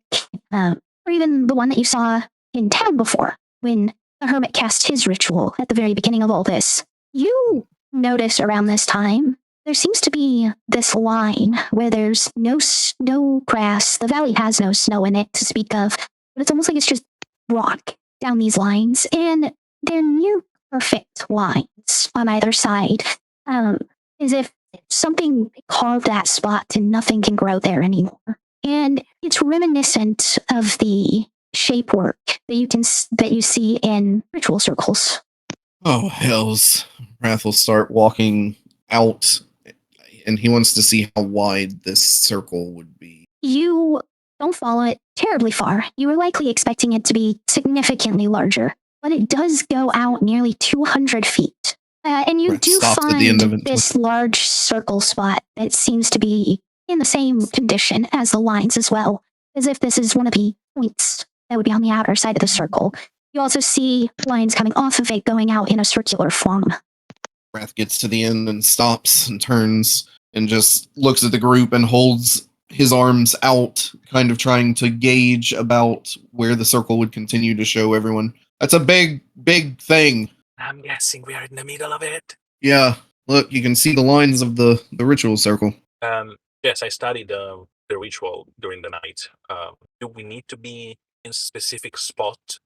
or even the one that you saw in town before, when the hermit cast his ritual at the very beginning of all this. You notice around this time, there seems to be this line where there's no grass. The valley has no snow in it to speak of, but it's almost like it's just rock down these lines, and they're near perfect lines on either side, as if something carved that spot and nothing can grow there anymore. And it's reminiscent of the shape work that you see in ritual circles. Oh, hells. Wrath will start walking out, and he wants to see how wide this circle would be. You don't follow it terribly far. You were likely expecting it to be significantly larger, but it does go out nearly 200 feet. And you Wrath do stops at the end of find it. this large circle spot that seems to be in the same condition as the lines as well, as if this is one of the points that would be on the outer side of the circle. You also see lines coming off of it going out in a circular form. Wrath gets to the end and stops and turns and just looks at the group and holds his arms out, kind of trying to gauge about where the circle would continue to show everyone. That's a big, big thing. I'm guessing we are in the middle of it. Yeah, look, you can see the lines of the ritual circle. Yes, I studied the ritual during the night. Do we need to be in a specific spot,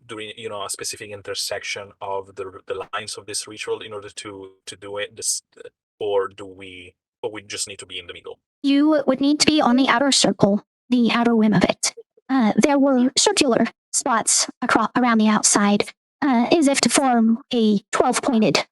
doing a specific intersection of the lines of this ritual in order to do it, or we just need to be in the middle? You would need to be on the outer circle, the outer rim of it. There were circular spots around the outside, as if to form a 12-pointed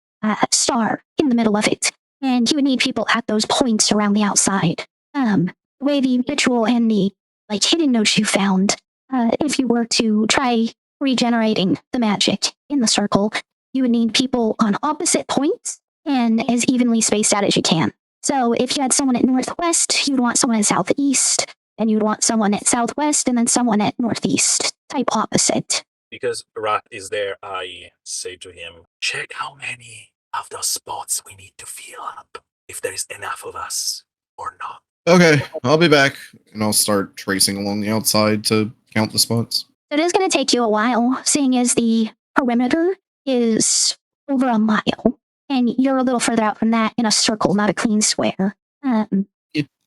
star in the middle of it. And you would need people at those points around the outside. The way the ritual and the hidden notes you found, if you were to try regenerating the magic in the circle, you would need people on opposite points and as evenly spaced out as you can. So if you had someone at northwest, you'd want someone at southeast, and you'd want someone at southwest, and then someone at northeast, type opposite. Because Rat is there, I say to him, check how many of those spots we need to fill up, if there's enough of us or not. Okay, I'll be back, and I'll start tracing along the outside to count the spots. It is going to take you a while, seeing as the perimeter is over a mile, and you're a little further out from that in a circle, not a clean square.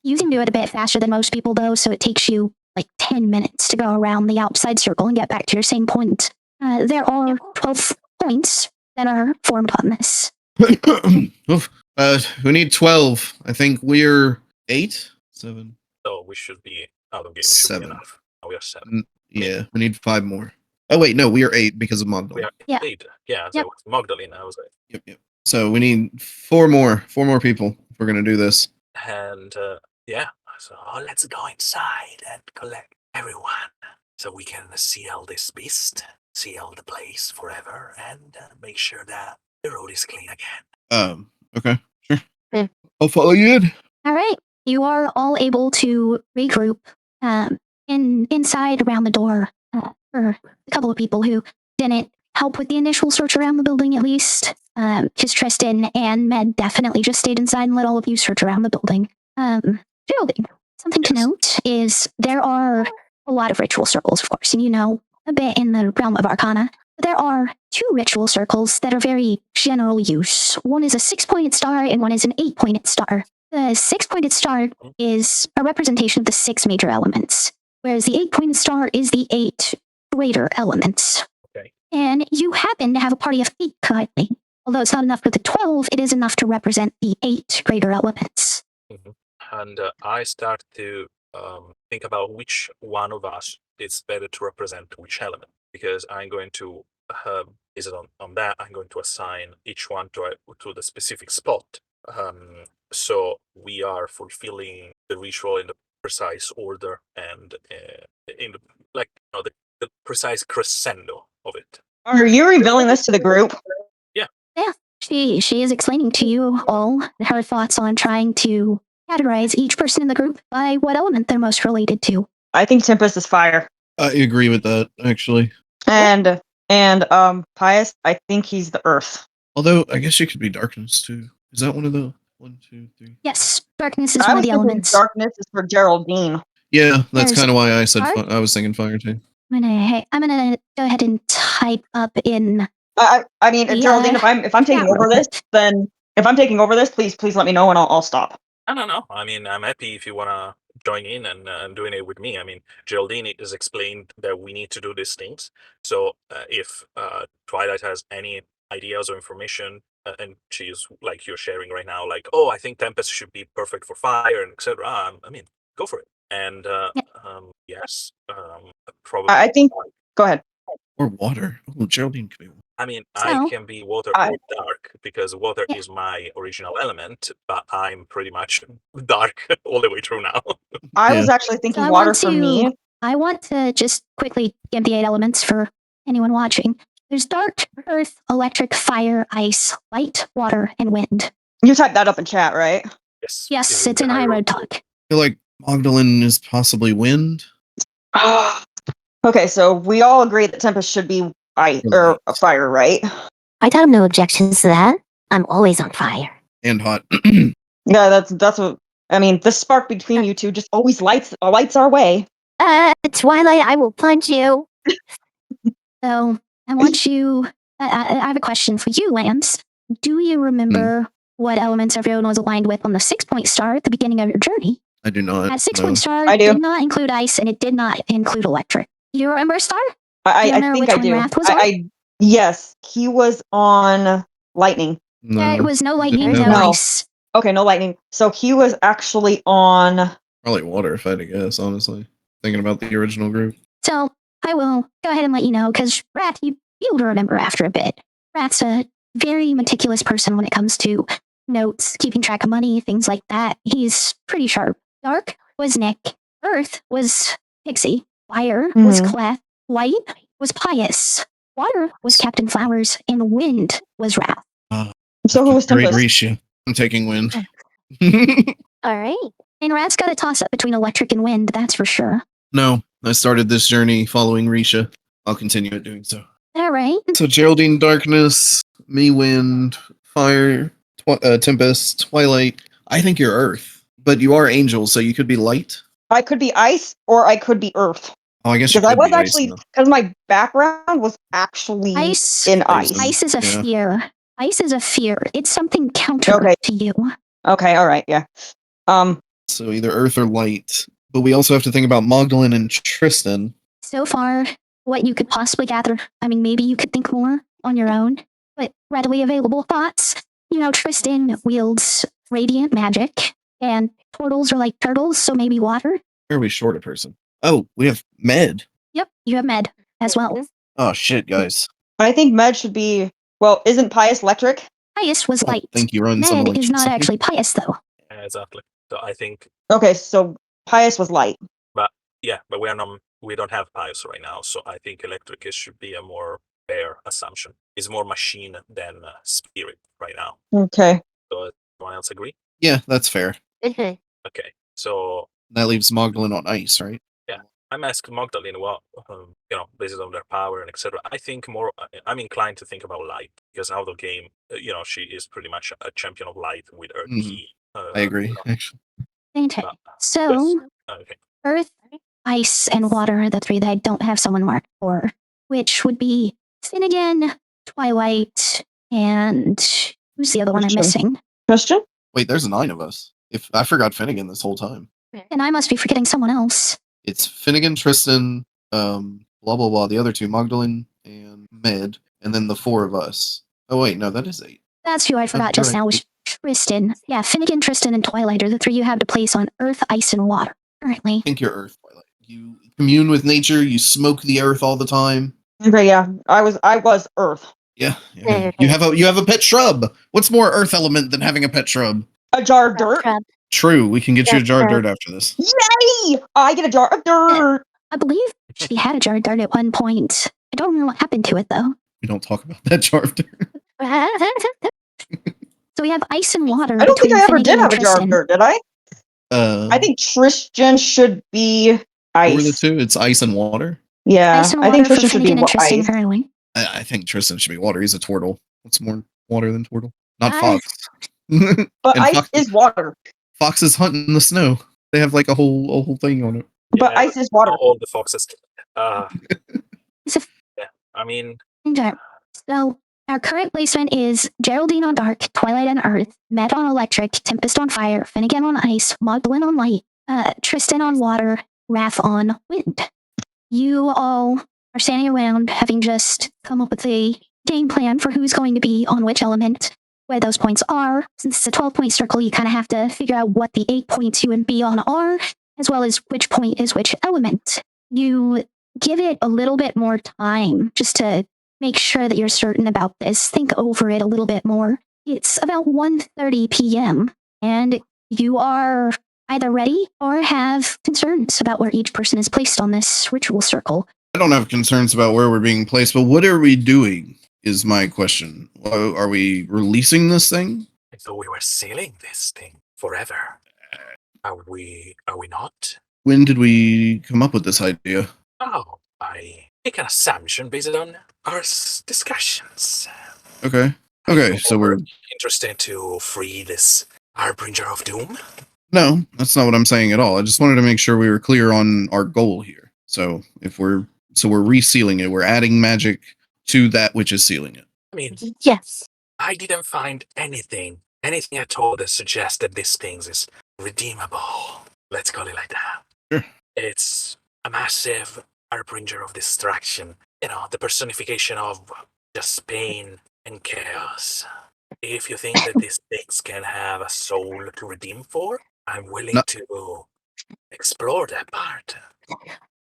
You can do it a bit faster than most people, though, so it takes you 10 minutes to go around the outside circle and get back to your same point. There are 12 points that are formed on this. We need 12. I think we're 8? 7. So we should be out of game. 7. Should be enough. Now we are 7. Yeah, we need 5 more. Oh wait, no, we are 8 because of We Magdalene. are Yeah. 8. Yeah, so Yep. it's Magdalene, I was like. Yep. So we need 4 more people if we're gonna do this. And yeah, so let's go inside and collect everyone so we can seal this beast, seal the place forever, and make sure that the road is clean again. Okay, sure. Yeah. I'll follow you in. All right. You are all able to regroup inside around the door for a couple of people who didn't help with the initial search around the building, at least. Because Tristan and Med definitely just stayed inside and let all of you search around the building. Geraldine, something to note is there are a lot of ritual circles, of course, and you know a bit in the realm of Arcana. There are 2 ritual circles that are very general use. One is a 6-pointed star and one is an 8-pointed star. The 6-pointed star is a representation of the 6 major elements, whereas the 8-pointed star is the 8 greater elements. Okay. And you happen to have a party of 8 currently. Although it's not enough for the 12, it is enough to represent the 8 greater elements. Mm-hmm. And I start to think about which one of us is better to represent which element, because I'm going to is it on that I'm going to assign each one to the specific spot. So we are fulfilling the ritual in the precise order and in the the precise crescendo of it. Are you revealing this to the group? Yeah, she is explaining to you all her thoughts on trying to categorize each person in the group by what element they're most related to. I think Tempest is fire. I agree with that, actually. And Pius, I think he's the earth. Although I guess you could be darkness too. Is that one of the 1, 2, 3? Yes, darkness is I one of was the thinking elements. darkness is for Geraldine. Yeah, that's There's kind of why I said fire? I was thinking fire too. I'm gonna go ahead and type up in. I mean, Yeah. Geraldine, if I'm taking Yeah, over real this, then if I'm taking over this, please let me know and I'll stop. No. I mean, I'm happy if you wanna join in and doing it with me. I mean, Geraldine has explained that we need to do these things. So if Twilight has any ideas or information, and she's like you're sharing right now, like, oh, I think Tempest should be perfect for fire and etc. I mean, go for it. And yes, probably. I think. Go ahead. Or water. Oh, Geraldine could be. I mean, So, I can be water I- or dark because water Yeah. is my original element, but I'm pretty much dark all the way through now. I Yeah. was actually thinking I water want for me. I want to just quickly give the 8 elements for anyone watching. There's dark, earth, electric, fire, ice, light, water, and wind. You typed that up in chat, right? Yes. Yes, it's in Highroad talk. I feel like Magdalene is possibly wind. Okay, so we all agree that Tempest should be or a fire, right? I have no objections to that. I'm always on fire. And hot. Yeah, that's what I mean. The spark between you two just always lights our way. Twilight, I will punch you. So I want you. I have a question for you, Lance. Do you remember what elements everyone was aligned with on the 6-point star at the beginning of your journey? I do not. That 6-point no. star I do. did not include ice and it did not include electric. You remember a star? I remember think which I one do. Wrath was on? Yes, he was on lightning. No, Yeah, it was no you lightning, didn't no have No. ice. Okay, no lightning. So he was actually on. probably water, if I had to guess. Honestly, thinking about the original group. So I will go ahead and let you know, because Wrath, you'll remember after a bit. Wrath's a very meticulous person when it comes to notes, keeping track of money, things like that. He's pretty sharp. Dark was Nick. Earth was Pixie. Fire was Mhm. Clef. Light was Pious. Water was Captain Flowers. And wind was Wrath. So who was Great Tempest? Risha. I'm taking wind. All right. And Wrath's got a toss up between electric and wind, that's for sure. No, I started this journey following Risha. I'll continue it doing so. All right. So Geraldine, darkness, me, wind, fire, tempest, twilight. I think you're earth, but you are angel, so you could be light. I could be ice or I could be earth. Oh, I guess you Because I could was be actually, ice. because my background was actually Ice. in Frozen. ice. Ice is a Yeah. fear. Ice is a fear. It's something counter Okay. to you. Okay, all right, yeah. So either earth or light. But we also have to think about Magdalene and Tristan. So far, what you could possibly gather, I mean, maybe you could think more on your own, but readily available thoughts. You know, Tristan wields radiant magic, and turtles are like turtles, so maybe water. Where are we short a person? Oh, we have Med. Yep, you have med as well. Oh shit, guys. I think Med should be, well, isn't Pious electric? Pious was I light. don't think you run some Med is not electricity. actually pious, though. Exactly. So I think, Okay, so Pious was light. yeah, but we don't have pious right now, so I think electric should be a more fair assumption. It's more machine than spirit right now. Okay. So everyone else agree? Yeah, that's fair. Mhm. Okay. So That leaves Magdalene on ice, right? I'm asking Magdalene what, based on their power and etc. I think more. I'm inclined to think about light because out of game, she is pretty much a champion of light with her key. I agree, actually. Okay. Yes. So, Okay. earth, ice, and water are the three that I don't have someone marked for, which would be Finnegan, Twilight, and who's the other one I'm Christian. missing? Christian? Wait, there's 9 of us. If I forgot Finnegan this whole time. And I must be forgetting someone else. It's Finnegan, Tristan, blah blah blah. The other 2, Magdalene and Med, and then the 4 of us. Oh wait, no, that is 8. That's who I forgot just you're now right. was Tristan. Yeah, Finnegan, Tristan, and Twilight are the three you have to place on Earth, Ice, and Water currently. I think you're Earth, Twilight. You commune with nature. You smoke the earth all the time. Okay, yeah. I was Earth. Yeah. You have a pet shrub. What's more Earth element than having a pet shrub? A jar of dirt. Shrub. True. We can get you a That's jar of right. dirt after this. Yay! I get a jar of dirt. I believe she had a jar of dirt at one point. I don't know what happened to it though. We don't talk about that jar of dirt. So we have ice and water. I don't think between I ever did Finnegan have and a jar of Tristan. dirt, did I? I think Tristan should be What were the ice. 2? It's ice and water. Yeah, Ice and I water think for Tristan should be Finnegan and Tristan ice. currently. I think Tristan should be water. He's a turtle. What's more water than turtle? Not Ah. fox. But And ice fox- is water. Foxes hunt in the snow. They have like a whole thing on it. But Yeah, ice is water. all the foxes. It's a I mean, Okay. So our current placement is Geraldine on dark, Twilight on earth, Med on electric, Tempest on fire, Finnegan on ice, Magdalene on light, Tristan on water, Wrath on wind. You all are standing around having just come up with a game plan for who's going to be on which element, where those points are. Since it's a 12-point circle, you kind of have to figure out what the 8 points you would be on are, as well as which point is which element. You give it a little bit more time just to make sure that you're certain about this. Think over it a little bit more. It's about 1:30 p.m. and you are either ready or have concerns about where each person is placed on this ritual circle. I don't have concerns about where we're being placed, but what are we doing is my question. Are we releasing this thing? I thought we were sealing this thing forever. Are we not? When did we come up with this idea? Oh, I make an assumption based on our discussions. Okay, so we're... interested to free this harbinger of doom. No, that's not what I'm saying at all. I just wanted to make sure we were clear on our goal here. So we're resealing it. We're adding magic to that which is sealing it. I mean, Yes. I didn't find anything at all that suggests that this thing is redeemable. Let's call it like that. Sure. It's a massive harbinger of destruction the personification of just pain and chaos. If you think that these things can have a soul to redeem for, I'm willing No. to explore that part.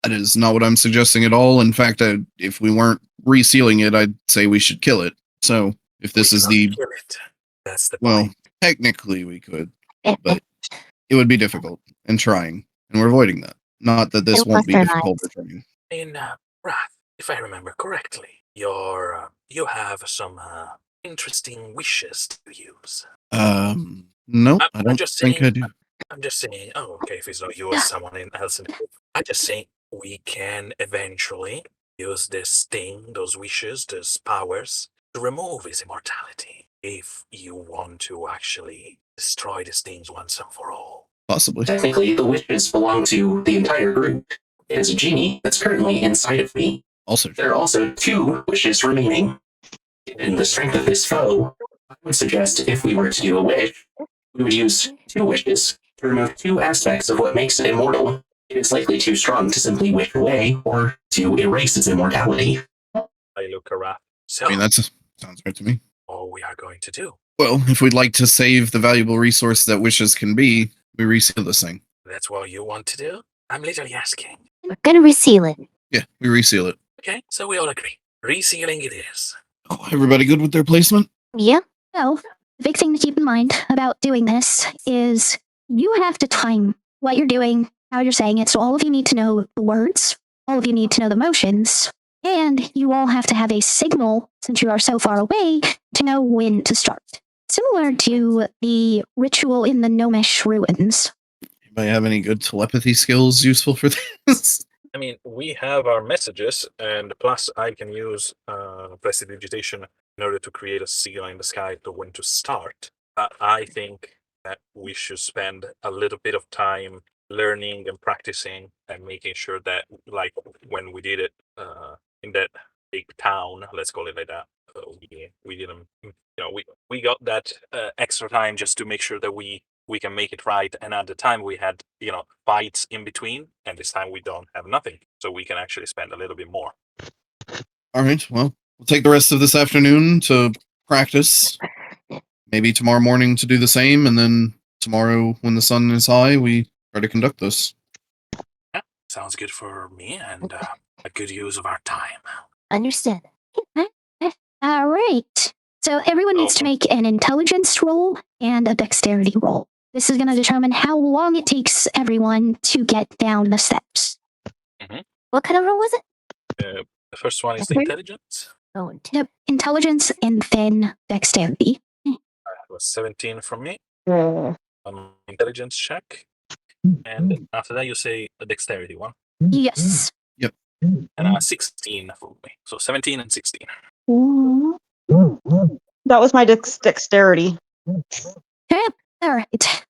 That is not what I'm suggesting at all. In fact, if we weren't resealing it, I'd say we should kill it. So if this We is cannot the kill it. That's the well, point. technically we could, but it would be difficult and trying, and we're avoiding that. Not that this won't be difficult or trying. In Wrath, if I remember correctly, you have some interesting wishes to use. No, I I'm don't just think saying. I do. I'm just saying. Oh, okay. If it's not you or someone else, I'm just saying we can eventually use this thing, those wishes, those powers, to remove his immortality. If you want to actually destroy these things once and for all. Possibly. Technically, the wishes belong to the entire group. It is a genie that's currently inside of me. Also, There are also 2 wishes remaining. Given the strength of this foe, I would suggest if we were to do a wish, we would use 2 wishes to remove 2 aspects of what makes it immortal. It is likely too strong to simply wish away or to erase its immortality. I look around. So, I mean, that sounds right to me. all we are going to do. Well, if we'd like to save the valuable resource that wishes can be, we reseal this thing. That's what you want to do? I'm literally asking. We're gonna reseal it. Yeah, we reseal it. Okay, so we all agree. Resealing it is. Oh, everybody good with their placement? Yeah. So, the big thing to keep in mind about doing this is you have to time what you're doing, how you're saying it. So, all of you need to know the words, all of you need to know the motions, and you all have to have a signal, since you are so far away, to know when to start. Similar to the ritual in the Gnomish ruins. Anybody have any good telepathy skills useful for this? I mean, we have our messages, and plus I can use prestidigitation in order to create a seal in the sky to when to start. I think that we should spend a little bit of time learning and practicing and making sure that, like when we did it in that big town, let's call it like that, we didn't, we got that extra time just to make sure that we can make it right. And at the time we had, fights in between, and this time we don't have nothing. So we can actually spend a little bit more. All right, well, we'll take the rest of this afternoon to practice. Maybe tomorrow morning to do the same, and then tomorrow when the sun is high, we try to conduct this. Yeah, sounds good for me, and a good use of our time. Understood. All right. So, everyone needs to make an intelligence roll and a dexterity roll. This is going to determine how long it takes everyone to get down the steps. What kind of roll was it? The first one is the intelligence. Oh, Yep, intelligence and then dexterity. It was 17 from me. Intelligence check. And after that, you say a dexterity one. Yes. Yep. And 16 for me. So 17 and 16. That was my dexterity. Okay. All right.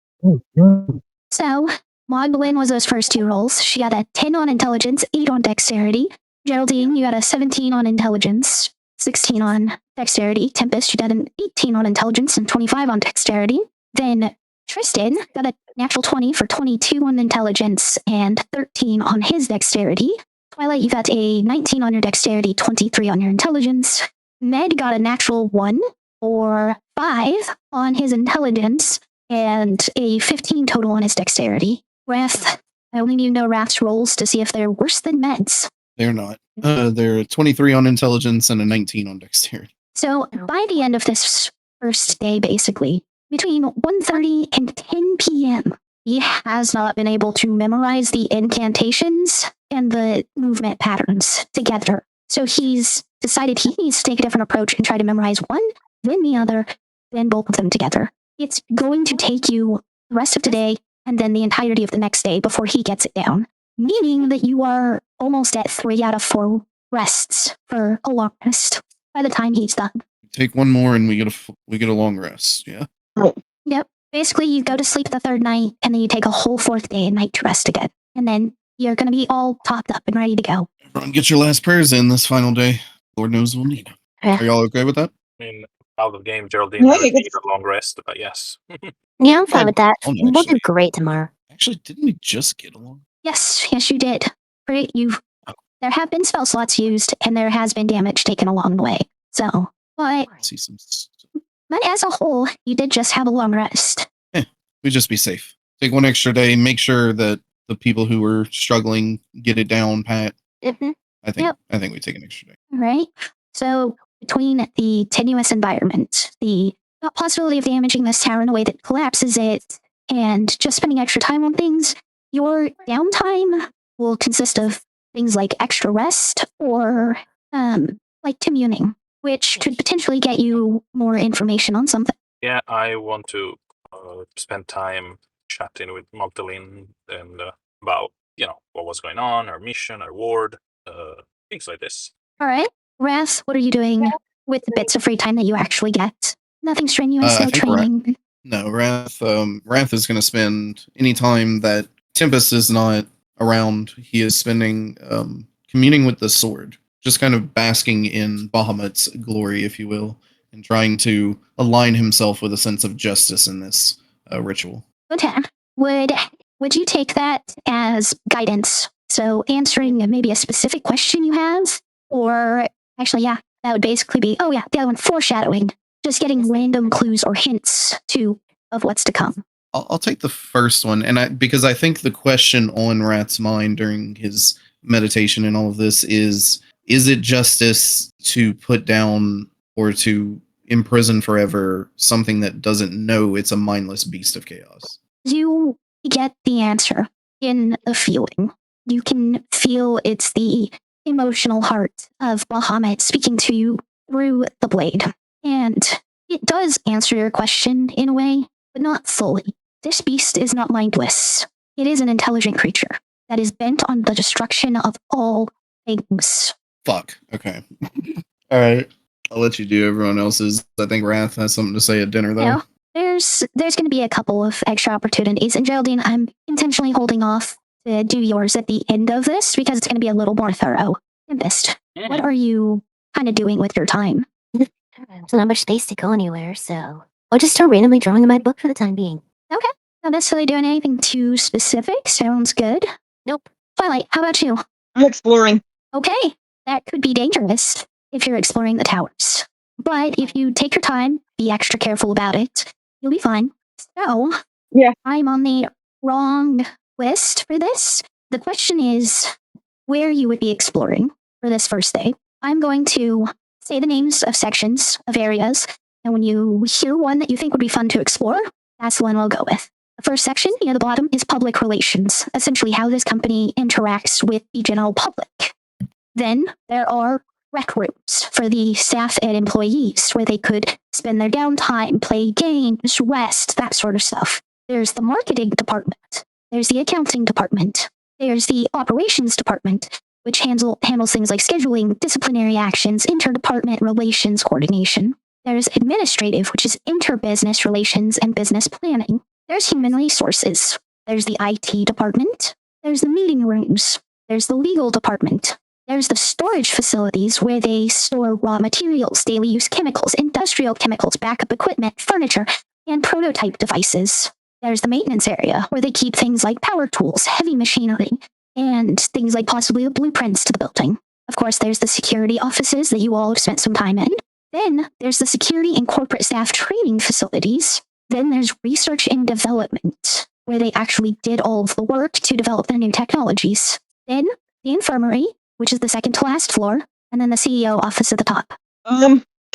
So, Magdalene was those first 2 rolls. She got a 10 on intelligence, 8 on dexterity. Geraldine, you got a 17 on intelligence, 16 on dexterity. Tempest, you got an 18 on intelligence and 25 on dexterity. Then Tristan got a natural 20 for 22 on intelligence and 13 on his dexterity. Twilight, you got a 19 on your dexterity, 23 on your intelligence. Med got a natural 1 for 5 on his intelligence and a 15 total on his dexterity. Wrath, I only need to know Wrath's rolls to see if they're worse than Med's. They're not. They're 23 on intelligence and a 19 on dexterity. So by the end of this first day, basically, between 1:30 and 10 p.m., he has not been able to memorize the incantations and the movement patterns together. So he's decided he needs to take a different approach and try to memorize one, then the other, then both of them together. It's going to take you the rest of today and then the entirety of the next day before he gets it down, meaning that you are almost at 3 out of 4 rests for a long rest by the time he's done. Take one more and we get a long rest. Yeah. Yep. Basically, you go to sleep the 3rd night and then you take a whole 4th day and night to rest again, and then you're going to be all topped up and ready to go. Everyone, get your last prayers in this final day. Lord knows we'll need them. Are y'all okay with that? I mean, out of game, Geraldine Yeah, would need a long rest, but yes. Yeah, I'm fine with that. I'll We'll do actually- great tomorrow. Actually, didn't we just get along? Yes, you did. You there have been spell slots used, and there has been damage taken along the way. So, but See some. as a whole, you did just have a long rest. We just be safe. Take one extra day. Make sure that the people who are struggling get it down pat. Mm-hmm. I think we take an extra day. All right. So between the tenuous environment, the possibility of damaging this tower in a way that collapses it, and just spending extra time on things, your downtime will consist of things like extra rest or like communing, which could potentially get you more information on something. Yeah, I want to spend time chatting with Magdalene and about, what was going on, our mission, our ward, things like this. All right. Wrath, what are you doing with the bits of free time that you actually get? Nothing strenuous, I no think training. No, Wrath. Wrath is going to spend any time that Tempest is not around. He is spending communing with the sword, just kind of basking in Bahamut's glory, if you will, and trying to align himself with a sense of justice in this ritual. Okay. Would you take that as guidance? So answering maybe a specific question you have, or actually, yeah, that would basically be, the other one, foreshadowing. Just getting random clues or hints of what's to come. I'll take the first one, and because I think the question on Rat's mind during his meditation and all of this is it justice to put down or to imprison forever something that doesn't know it's a mindless beast of chaos? You get the answer in the feeling. You can feel it's the emotional heart of Bahamut speaking to you through the blade. And it does answer your question in a way, but not fully. This beast is not mindless. It is an intelligent creature that is bent on the destruction of all things. Fuck. Okay. All right. I'll let you do everyone else's. I think Wrath has something to say at dinner, though. There's going to be a couple of extra opportunities. And Geraldine, I'm intentionally holding off to do yours at the end of this because it's going to be a little more thorough. Tempest, what are you kind of doing with your time? There's not much space to go anywhere, so I'll just start randomly drawing in my book for the time being. Okay. Not necessarily doing anything too specific. Sounds good. Nope. Twilight, how about you? I'm exploring. Okay. That could be dangerous if you're exploring the towers. But if you take your time, be extra careful about it, you'll be fine. So, Yeah. I'm on the wrong list for this. The question is where you would be exploring for this first day. I'm going to say the names of sections of areas, and when you hear one that you think would be fun to explore, that's the one we'll go with. The first section near the bottom is public relations, essentially how this company interacts with the general public. Then there are rec rooms for the staff and employees where they could spend their downtime, play games, rest, that sort of stuff. There's the marketing department. There's the accounting department. There's the operations department, which handles things like scheduling, disciplinary actions, interdepartment relations coordination. There's administrative, which is interbusiness relations and business planning. There's human resources. There's the IT department. There's the meeting rooms. There's the legal department. There's the storage facilities where they store raw materials, daily use chemicals, industrial chemicals, backup equipment, furniture, and prototype devices. There's the maintenance area where they keep things like power tools, heavy machinery, and things like possibly the blueprints to the building. Of course, there's the security offices that you all have spent some time in. Then there's the security and corporate staff training facilities. Then there's research and development, where they actually did all of the work to develop their new technologies. Then the infirmary, which is the second to last floor, and then the CEO office at the top.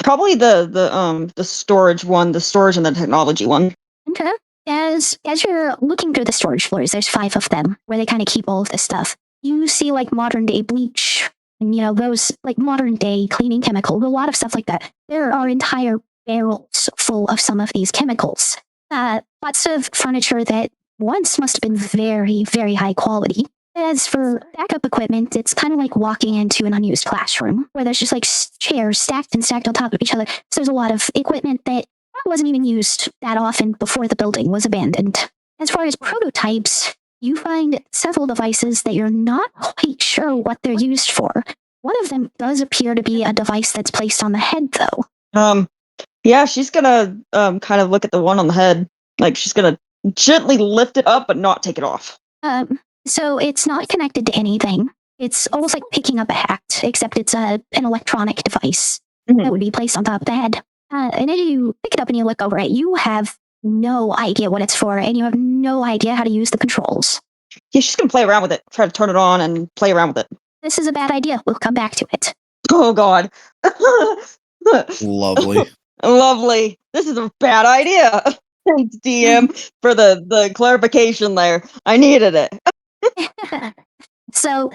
Probably the storage one, the storage and the technology one. Okay. As you're looking through the storage floors, there's 5 of them where they kind of keep all of this stuff. You see like modern day bleach and those like modern day cleaning chemicals, a lot of stuff like that. There are entire barrels full of some of these chemicals. Lots of furniture that once must have been very, very high quality. As for backup equipment, it's kind of like walking into an unused classroom where there's just like chairs stacked and stacked on top of each other. So there's a lot of equipment that wasn't even used that often before the building was abandoned. As far as prototypes, you find several devices that you're not quite sure what they're used for. One of them does appear to be a device that's placed on the head, though. Yeah, she's gonna kind of look at the one on the head. Like she's gonna gently lift it up but not take it off. So it's not connected to anything. It's almost like picking up a hat, except it's an electronic device Mhm. that would be placed on top of the head. And as you pick it up and you look over it, you have no idea what it's for, and you have no idea how to use the controls. Yeah, she's gonna play around with it. Try to turn it on and play around with it. This is a bad idea. We'll come back to it. Oh God. Lovely. Lovely. This is a bad idea. Thanks, DM, for the clarification there. I needed it. So,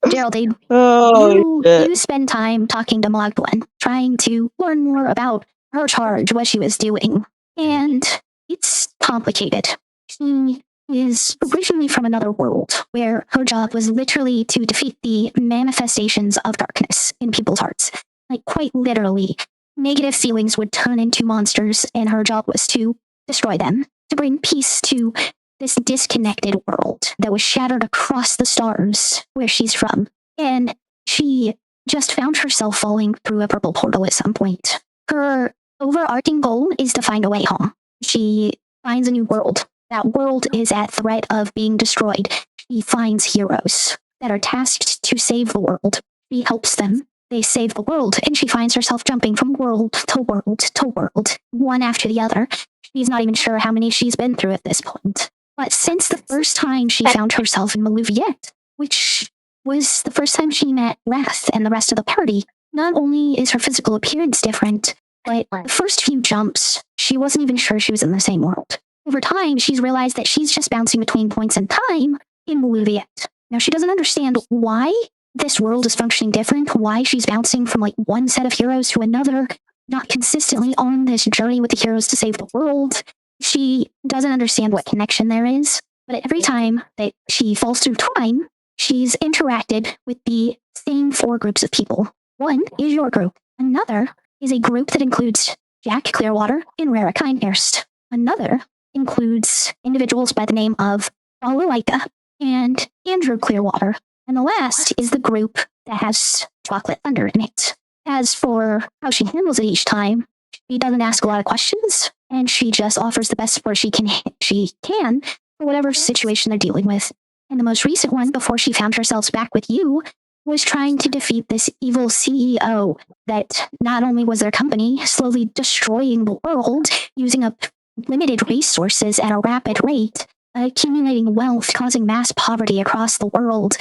Geraldine, Oh shit. you spend time talking to Magdalene, trying to learn more about her charge, what she was doing. And it's complicated. She is originally from another world, where her job was literally to defeat the manifestations of darkness in people's hearts. Like, quite literally, negative feelings would turn into monsters, and her job was to destroy them, to bring peace to this disconnected world that was shattered across the stars where she's from. And she just found herself falling through a purple portal at some point. Her overarching goal is to find a way home. She finds a new world. That world is at threat of being destroyed. She finds heroes that are tasked to save the world. She helps them. They save the world, and she finds herself jumping from world to world to world, one after the other. She's not even sure how many she's been through at this point. But since the first time she found herself in Maluviette, which was the first time she met Wrath and the rest of the party, not only is her physical appearance different, but the first few jumps, she wasn't even sure she was in the same world. Over time, she's realized that she's just bouncing between points in time in Maluviette. Now, she doesn't understand why this world is functioning different, why she's bouncing from like one set of heroes to another, not consistently on this journey with the heroes to save the world. She doesn't understand what connection there is, but every time that she falls through time, she's interacted with the same 4 groups of people. One is your group. Another is a group that includes Jack Clearwater and Rara Kindhurst. Another includes individuals by the name of Balalaika and Andrew Clearwater. And the last is the group that has Chocolate Thunder in it. As for how she handles it each time, she doesn't ask a lot of questions, and she just offers the best support she can for whatever situation they're dealing with. And the most recent one, before she found herself back with you, was trying to defeat this evil CEO that not only was their company slowly destroying the world, using up limited resources at a rapid rate, accumulating wealth, causing mass poverty across the world,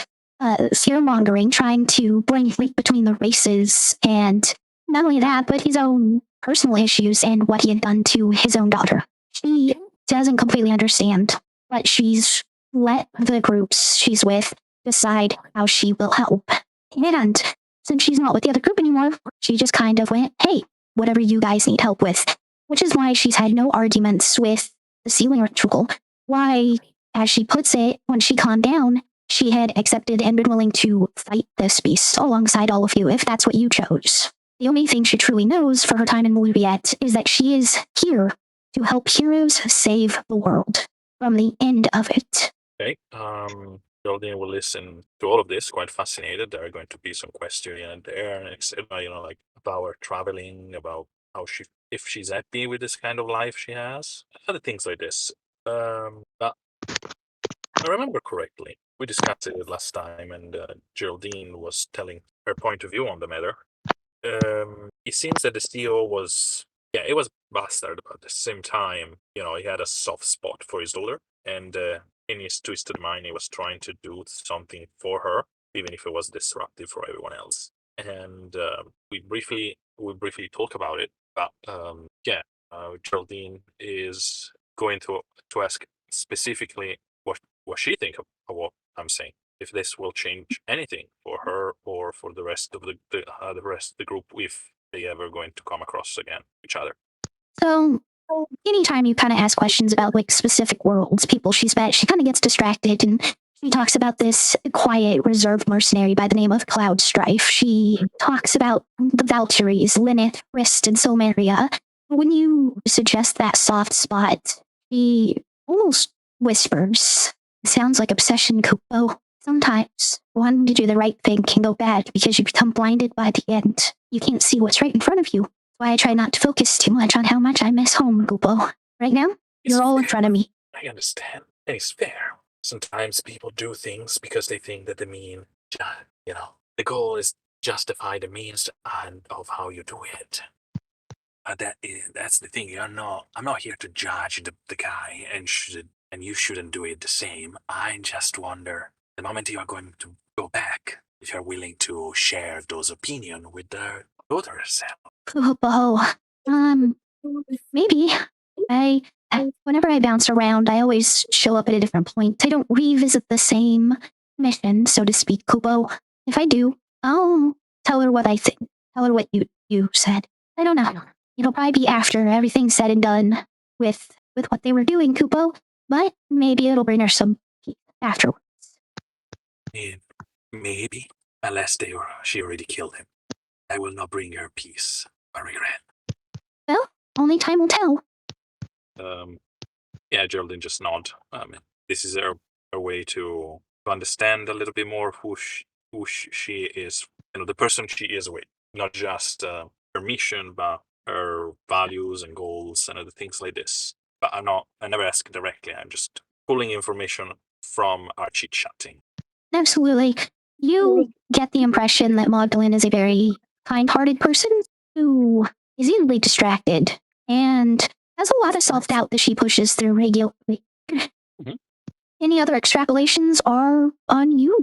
fear-mongering, trying to bring hate between the races, and not only that, but his own personal issues and what he had done to his own daughter. She doesn't completely understand, but she's let the groups she's with decide how she will help. And since she's not with the other group anymore, she just kind of went, hey, whatever you guys need help with. Which is why she's had no arguments with the sealing ritual. Why, as she puts it, when she calmed down, she had accepted and been willing to fight this beast alongside all of you if that's what you chose. The only thing she truly knows for her time in Maluviette is that she is here to help heroes save the world from the end of it. Okay. Geraldine will listen to all of this, quite fascinated. There are going to be some questions here and there, like about her traveling, about how if she's happy with this kind of life she has, other things like this. But I remember correctly, we discussed it last time, and Geraldine was telling her point of view on the matter. It seems that the CEO was, it was bastard, but at the same time, he had a soft spot for his daughter, and in his twisted mind, he was trying to do something for her, even if it was disruptive for everyone else. And we briefly talk about it, but Geraldine is going to ask specifically what she think of what I'm saying. If this will change anything for her or for the rest of the rest of the group, if they ever going to come across again each other. So anytime you kind of ask questions about like specific worlds, people she's met, she kind of gets distracted, and she talks about this quiet, reserved mercenary by the name of Cloud Strife. She talks about the Valkyries, Lyneth, Rist, and Somaria. When you suggest that soft spot, she almost whispers, sounds like obsession, Kupo. Sometimes wanting to do the right thing can go bad because you become blinded by the end. You can't see what's right in front of you. That's why I try not to focus too much on how much I miss home, Gupo. Right now, you're all in front of me. I understand. And it's fair. Sometimes people do things because they think that they mean the goal is justify the means and of how you do it. That's the thing. I'm not here to judge the guy, and you shouldn't do it the same. I just wonder, the moment you are going to go back, if you're willing to share those opinions with the daughter herself. Kubo, maybe. Whenever I bounce around, I always show up at a different point. I don't revisit the same mission, so to speak, Kubo. If I do, I'll tell her what I think. Tell her what you said. I don't know. It'll probably be after everything's said and done with what they were doing, Kubo. But maybe it'll bring her some peace afterwards. Maybe, unless she already killed him. I will not bring her peace or regret. Well, only time will tell. Yeah, Geraldine just nod. This is her way to understand a little bit more who she is, the person she is with, not just her mission, but her values and goals and other things like this. But I never ask directly. I'm just pulling information from our chit-chatting. Absolutely. You get the impression that Magdalene is a very kind-hearted person who is easily distracted and has a lot of self-doubt that she pushes through regularly. Mm-hmm. Any other extrapolations are on you.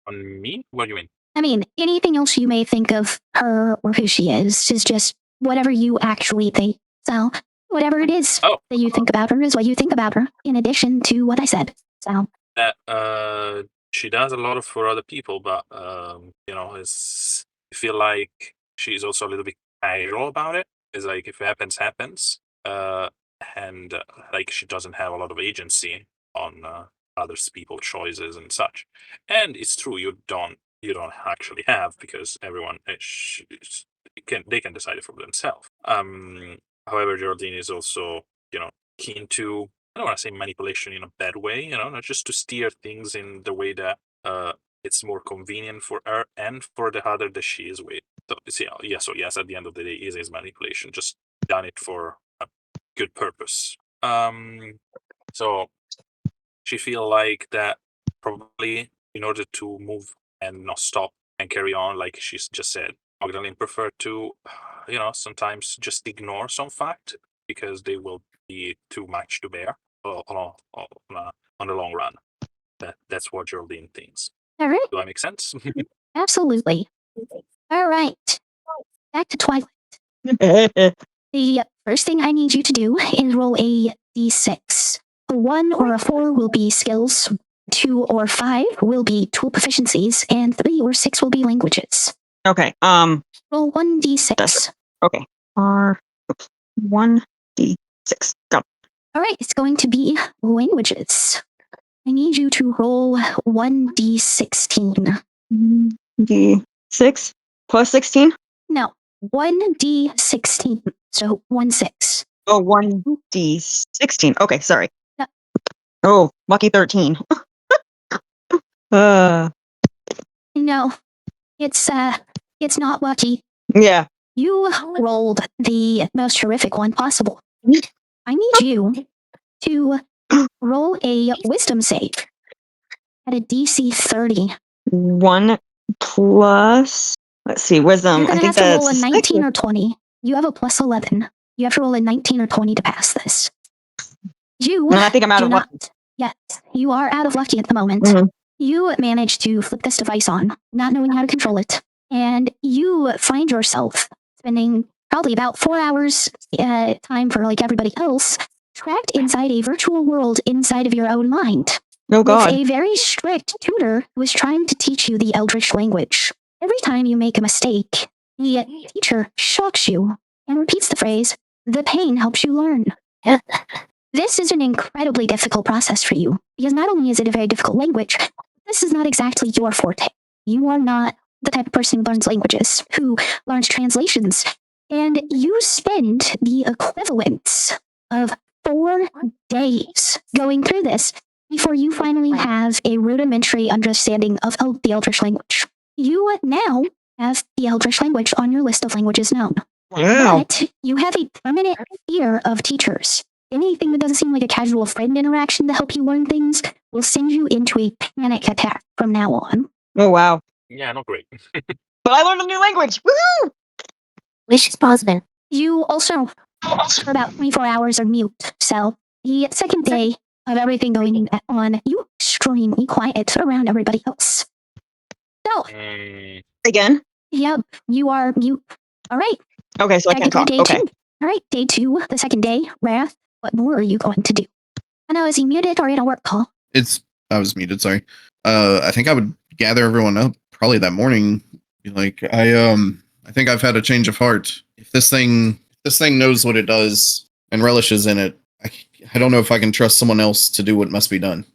On me? What do you mean? I mean, anything else you may think of her or who she is just whatever you actually think. So, whatever it is that you think about her is what you think about her, in addition to what I said. So, she does a lot for other people, but I feel like she's also a little bit casual about it. It's like, if it happens, happens. And like, she doesn't have a lot of agency on other people's choices and such. And it's true, you don't actually have, because everyone they can decide it for themselves. However, Geraldine is also keen to, I don't want to say manipulation in a bad way, not just to steer things in the way that it's more convenient for her and for the other that she is with. So yes, at the end of the day, it is manipulation, just done it for a good purpose. So she feel like that probably, in order to move and not stop and carry on, like she's just said, Magdalene preferred to, sometimes just ignore some fact because they will be too much to bear on the long run. That's what Geraldine thinks. all right. Do I make sense? Absolutely. All right. Back to Twilight. The first thing I need you to do is roll a d6. A 1 or a 4 will be skills, 2 or 5 will be tool proficiencies, and 3 or 6 will be languages. Okay. Roll 1d6. Okay. 1d6. Go. All right, it's going to be languages. I need you to roll 1d16. D6 plus 16? No, 1d16. So 1/6. Oh, 1d16. Okay, sorry. Yep. Oh, lucky 13. No, it's not lucky. Yeah. You rolled the most horrific one possible. I need you to roll a wisdom save at a DC 30. 1 plus, let's see, wisdom. You're going I to have think to roll a that's 19 or 20. You have a plus 11. You have to roll a 19 or 20 to pass this. You I think I'm out do of not. luck. Yes, you are out of lucky at the moment. Mhm. You manage to flip this device on, not knowing how to control it, and you find yourself spending probably about 4 hours time for like everybody else, trapped inside a virtual world inside of your own mind. Oh, God. With a very strict tutor who is trying to teach you the Eldritch language. Every time you make a mistake, the teacher shocks you and repeats the phrase, "The pain helps you learn." This is an incredibly difficult process for you, because not only is it a very difficult language, this is not exactly your forte. You are not the type of person who learns languages, who learns translations, and you spend the equivalent of 4 days going through this before you finally have a rudimentary understanding of the Eldritch language. You now have the Eldritch language on your list of languages known. Wow. But you have a permanent fear of teachers. Anything that doesn't seem like a casual friend interaction to help you learn things will send you into a panic attack from now on. Oh, wow. Yeah, not great. But I learned a new language. Woohoo! Wish is positive. You also, for about 24 hours, are mute. So the second day of everything going on, you extremely quiet around everybody else. So, Again? yep, you are mute. All right. Okay, so I can't Technically talk. day Okay. 2. All right, day 2, the second day, Wrath. What more are you going to do? I know, is he muted or in a work call? I was muted, sorry. I think I would gather everyone up probably that morning. Be like, I think I've had a change of heart. If this thing knows what it does and relishes in it, I don't know if I can trust someone else to do what must be done.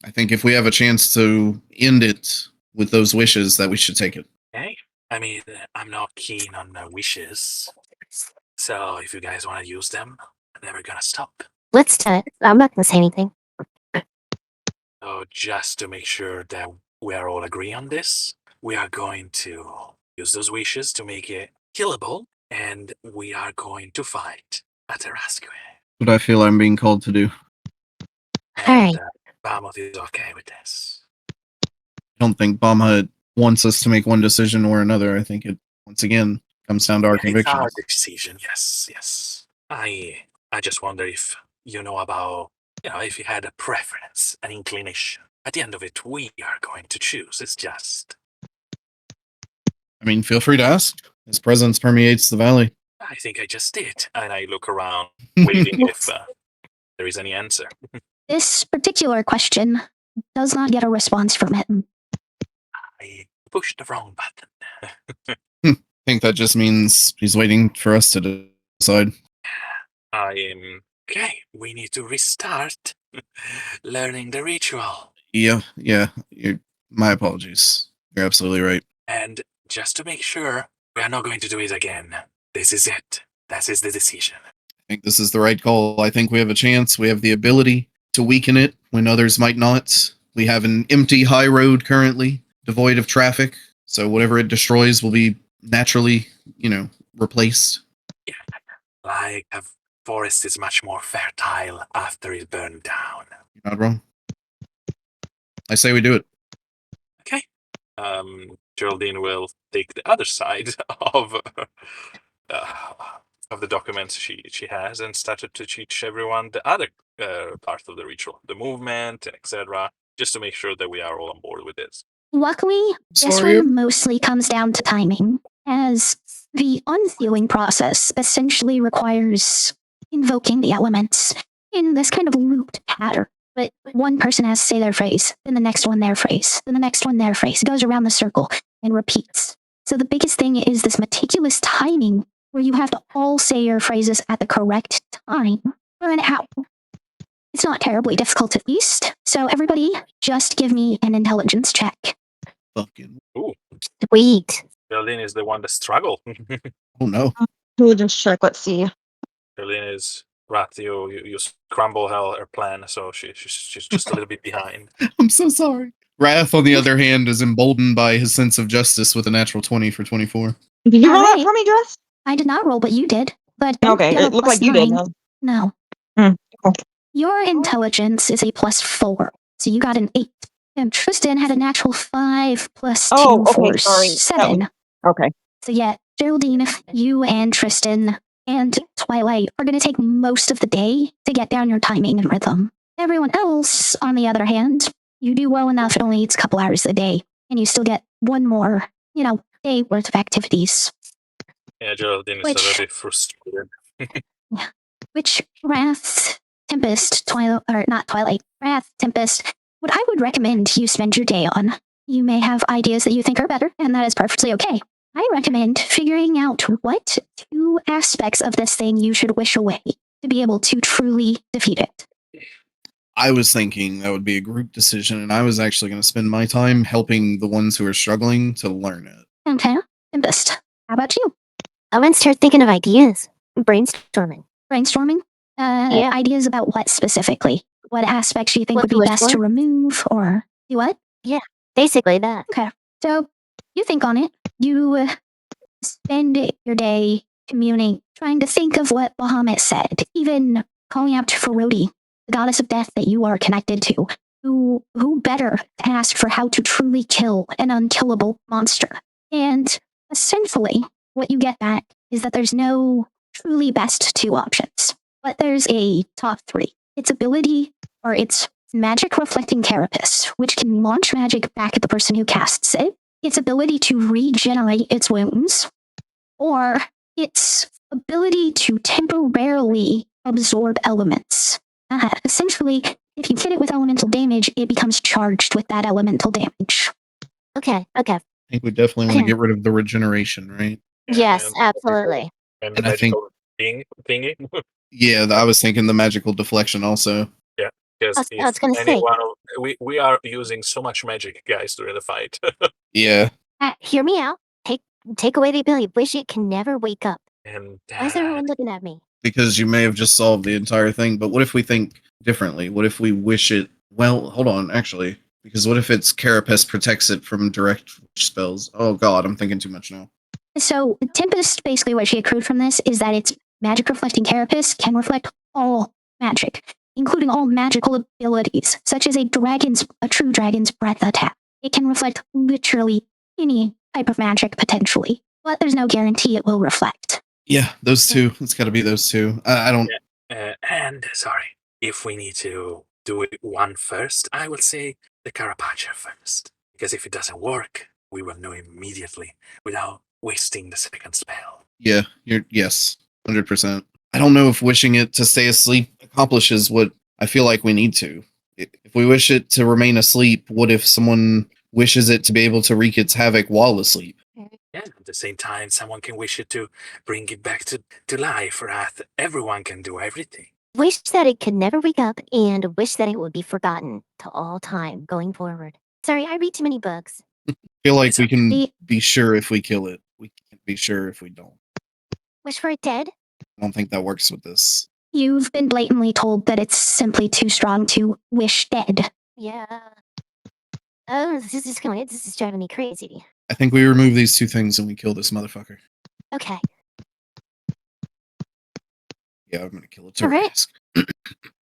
I think if we have a chance to end it with those wishes, that we should take it. Okay. I mean, I'm not keen on wishes. So if you guys want to use them, I'm never gonna stop. Let's do it. I'm not gonna say anything. So just to make sure that we are all agree on this, we are going to use those wishes to make it killable, and we are going to fight at the rescue. What I feel I'm being called to do. And Bahamut is okay with this. I don't think Bahamut wants us to make one decision or another. I think it, once again, comes down to our It's convictions. our decision, yes. I just wonder if you know about, if you had a preference, an inclination. At the end of it, we are going to choose. It's just... I mean, feel free to ask. His presence permeates the valley. I think I just did. And I look around, waiting if there is any answer. This particular question does not get a response from him. I pushed the wrong button. I think that just means he's waiting for us to decide. Okay, we need to restart learning the ritual. Yeah. My apologies. You're absolutely right. And just to make sure, we are not going to do it again. This is it. That is the decision. I think this is the right call. I think we have a chance. We have the ability to weaken it when others might not. We have an empty Highroad currently, devoid of traffic. So whatever it destroys will be naturally, replaced. Yeah, like a forest is much more fertile after it's burned down. You're not wrong. I say we do it. Okay. Geraldine will take the other side of the documents she has and started to teach everyone the other part of the ritual, the movement and etc., just to make sure that we are all on board with this. Luckily, this one mostly comes down to timing, as the unsealing process essentially requires invoking the elements in this kind of looped pattern. But one person has to say their phrase, then the next one their phrase, then the next one their phrase. It goes around the circle and repeats. So the biggest thing is this meticulous timing where you have to all say your phrases at the correct time for an hour. It's not terribly difficult, at least. So everybody, just give me an intelligence check. Fucking. Ooh. Sweet. Geraldine is the one that struggled. Oh no. Intelligence check. Let's see. Geraldine is right. You scramble her plan, so she's just a little bit behind. I'm so sorry. Wrath, on the other hand, is emboldened by his sense of justice with a natural 20 for 24. Did you roll that Alright. for me, Jess? I did not roll, but you did. But Okay, you have it a looked plus like you did. 9. No. Cool. Your intelligence is a plus 4, so you got an 8. And Tristan had a natural 5 plus 2 Oh, okay, for sorry. 7. Okay. So yeah, Geraldine, you and Tristan and Twilight are going to take most of the day to get down your timing and rhythm. Everyone else, on the other hand, you do well enough. It only eats a couple hours a day, and you still get one more, day worth of activities. Yeah, Geraldine is a little bit frustrated. Which Wrath, Tempest, Wrath, Tempest, what I would recommend you spend your day on. You may have ideas that you think are better, and that is perfectly okay. I recommend figuring out what 2 aspects of this thing you should wish away to be able to truly defeat it. I was thinking that would be a group decision, and I was actually going to spend my time helping the ones who are struggling to learn it. Okay, Tempest, how about you? I'm gonna start thinking of ideas. Brainstorming. Brainstorming? Yeah. Ideas about what specifically? What aspects do you think would be What to best wish to for? remove, or do what? Basically that. Okay, so you think on it. You spend your day communing, trying to think of what Bahamut said, even calling out to Ferodi, the goddess of death that you are connected to, who better to ask for how to truly kill an unkillable monster? And essentially, what you get back is that there's no truly best two options, but there's a top three. Its ability, or its magic reflecting carapace, which can launch magic back at the person who casts it, its ability to regenerate its wounds, or its ability to temporarily absorb elements. Essentially, if you hit it with elemental damage, it becomes charged with that elemental damage. Okay. I think we definitely want to get rid of the regeneration, right? Yes, And- absolutely. And the And I think- magical thingy. Yeah, I was thinking the magical deflection also. Because I was gonna say. we are using so much magic, guys, during the fight. Yeah. Hear me out. Take away the ability. Wish it can never wake up. And Why is everyone looking at me? Because you may have just solved the entire thing, but what if we think differently? What if we wish it... Well, hold on, actually. Because what if its carapace protects it from direct spells? Oh god, I'm thinking too much now. So, Tempest, basically what she accrued from this is that its magic reflecting carapace can reflect all magic, including all magical abilities, such as a true dragon's breath attack. It can reflect literally any type of magic, potentially, but there's no guarantee it will reflect. Yeah, those two. It's got to be those two. I don't... and sorry, if we need to do it one first, I will say the Carapace first. Because if it doesn't work, we will know immediately without wasting the second spell. Yeah, yes, 100%. I don't know if wishing it to stay asleep accomplishes what I feel like we need to. If we wish it to remain asleep, what if someone wishes it to be able to wreak its havoc while asleep? Yeah, at the same time, someone can wish it to bring it back to life, Wrath. Everyone can do everything. Wish that it could never wake up and wish that it would be forgotten to all time going forward. Sorry, I read too many books. I feel like we can The- be sure if we kill it. We can't be sure if we don't. Wish for it dead? I don't think that works with this. You've been blatantly told that it's simply too strong to wish dead. Yeah. Oh, this is driving me crazy. I think we remove these two things and we kill this motherfucker. Okay. Yeah, I'm gonna kill a All right. Tarrasque.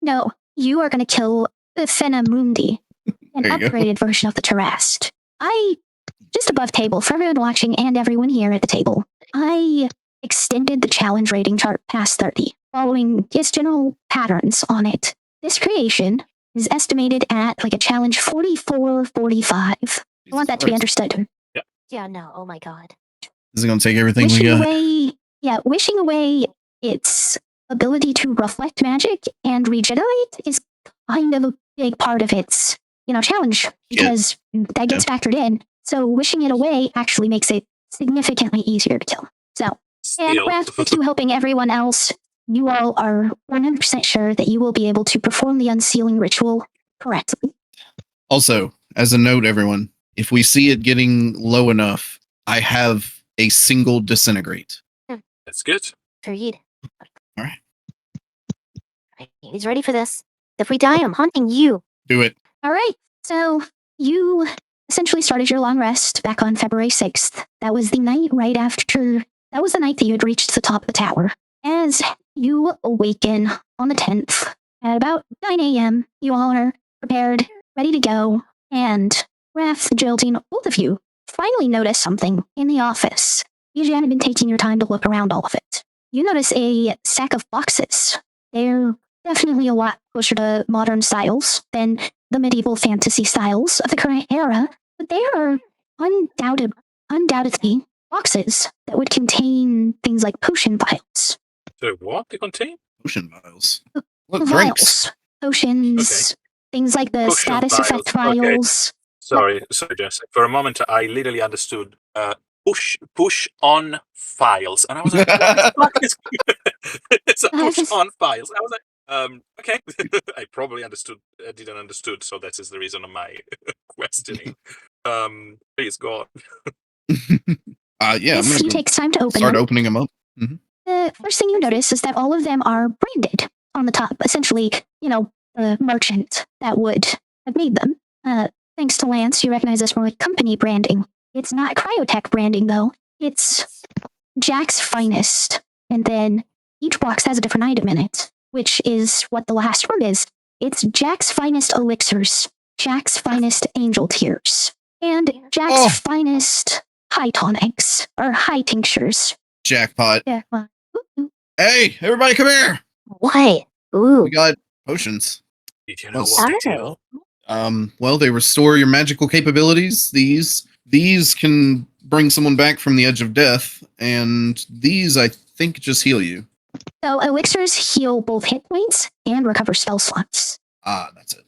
No, you are going to kill the Fenamundi, an There you go. upgraded version of the Tarrasque. Just above table, for everyone watching and everyone here at the table, I extended the challenge rating chart past 30, following its general patterns on it. This creation is estimated at like a challenge 44, 45. I want that to be understood. Yeah, no. Oh my god. This is gonna take everything we got. Wishing away its ability to reflect magic and regenerate is kind of a big part of its, challenge, because that gets factored in. So wishing it away actually makes it significantly easier to kill. So, and Still. Wrath, with you helping everyone else, you all are 100% sure that you will be able to perform the unsealing ritual correctly. Also, as a note, everyone, if we see it getting low enough, I have a single disintegrate. That's good. Agreed. All right. He's ready for this. If we die, I'm haunting you. Do it. All right. So you essentially started your long rest back on February 6th. That was the night that was the night that you had reached the top of the tower. As you awaken on the 10th at about 9 a.m., you all are prepared, ready to go, and Wrath, Geraldine, both of you finally notice something in the office. You hadn't been taking your time to look around all of it. You notice a stack of boxes. They're definitely a lot closer to modern styles than the medieval fantasy styles of the current era, but they are undoubtedly boxes that would contain things like potion vials. So what they contain? Potion vials. Look, drinks. Vials, potions, things like the Potion status vials, effect okay. vials. Sorry, Jess. For a moment, I literally understood push on files, and I was like, what the fuck is it's a push on files. I was like, okay. I probably didn't understood, so that is the reason of my questioning. Please go on. Yeah, I'm He gonna takes time to open start them. opening them up. The first thing you notice is that all of them are branded on the top. Essentially, the merchant that would have made them. Thanks to Lance, you recognize this more like company branding. It's not Cryotech branding, though. It's Jack's Finest. And then each box has a different item in it, which is what the last one is. It's Jack's Finest Elixirs. Jack's finest angel tears and Jack's Oh. finest high tonics or high tinctures. Jackpot. Yeah. Ooh. Hey, everybody come here. What? Ooh. We got potions. Did you know What's- what they do? Well, they restore your magical capabilities. These can bring someone back from the edge of death, and these I think just heal you. So elixirs heal both hit points and recover spell slots. Ah, that's it.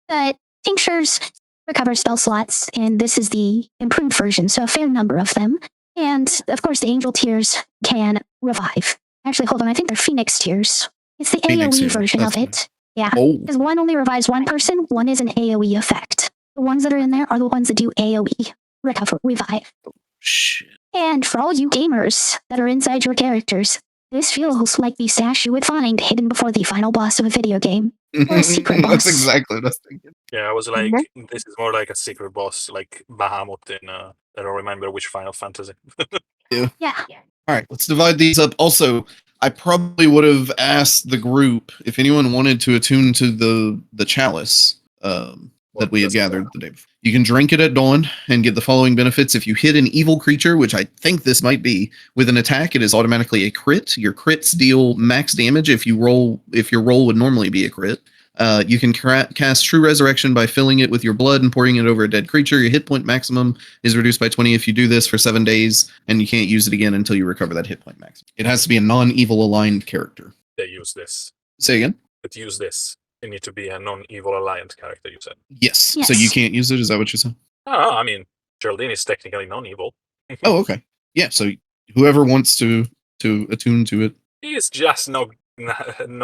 But tinctures recover spell slots, and this is the improved version, so a fair number of them. And of course, the angel tears can revive. Actually, hold on, I think they're phoenix tears. It's the Phoenix AoE tears, version of that's it. Yeah, Oh, because one only revives one person, one is an AoE effect. The ones that are in there are the ones that do AoE, recover, revive. shit. And for all you gamers that are inside your characters, this feels like the sash you would find hidden before the final boss of a video game. Or a secret boss. That's exactly what I was thinking. Yeah, I was like, this is more like a secret boss, like Bahamut in, I don't remember which Final Fantasy. Yeah. All right, let's divide these up. Also, I probably would have asked the group if anyone wanted to attune to the chalice that we had gathered the day before. You can drink it at dawn and get the following benefits. If you hit an evil creature, which I think this might be, with an attack, it is automatically a crit. Your crits deal max damage if your roll would normally be a crit. You can cast True Resurrection by filling it with your blood and pouring it over a dead creature. Your hit point maximum is reduced by 20 if you do this for 7 days, and you can't use it again until you recover that hit point maximum. It has to be a non-evil aligned character. They use this. Say again? But use this. You need to be a non-evil alliance character, you said. Yes. So Yes. you can't use it? Is that what you said? Oh, I mean, Geraldine is technically non-evil. Oh, okay. Yeah, so whoever wants to attune to it. She's just not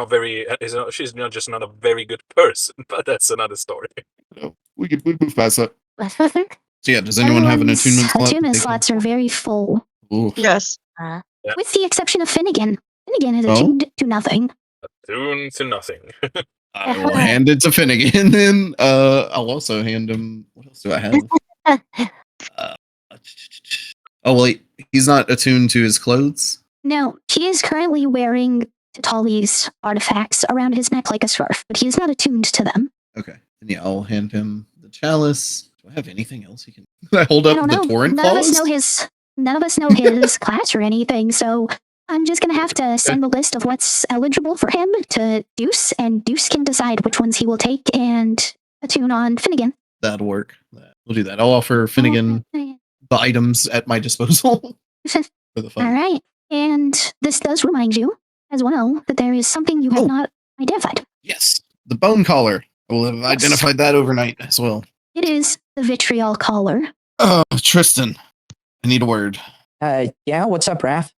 very. She's not just not a very good person, but that's another story. We move past that. What? So yeah, does anyone have an Everyone's attunement slot? attunement that they can- slots are very full, Ooh. Yes. with the exception of Finnegan. Finnegan is Oh? attuned to nothing. Attuned to nothing. I will hand it to Finnegan, then I'll also hand him. What else do I have? Oh wait, he's not attuned to his clothes. No, he is currently wearing Tali's artifacts around his neck like a scarf, but he is not attuned to them. Okay, and yeah, I'll hand him the chalice. Do I have anything else he can? Can I hold I up don't the know. torrent None of us claws? know his. None of us know his class or anything, so I'm just gonna have to send the list of what's eligible for him to Deuce, and Deuce can decide which ones he will take and attune on Finnegan. That'll work. We'll do that. I'll offer Finnegan the items at my disposal for the All fun. right, and this does remind you as well that there is something you have Oh. not identified. Yes, the bone collar. I will have Yes. identified that overnight as well. It is the vitriol collar. Oh, Tristan, I need a word. Yeah, what's up, Raph?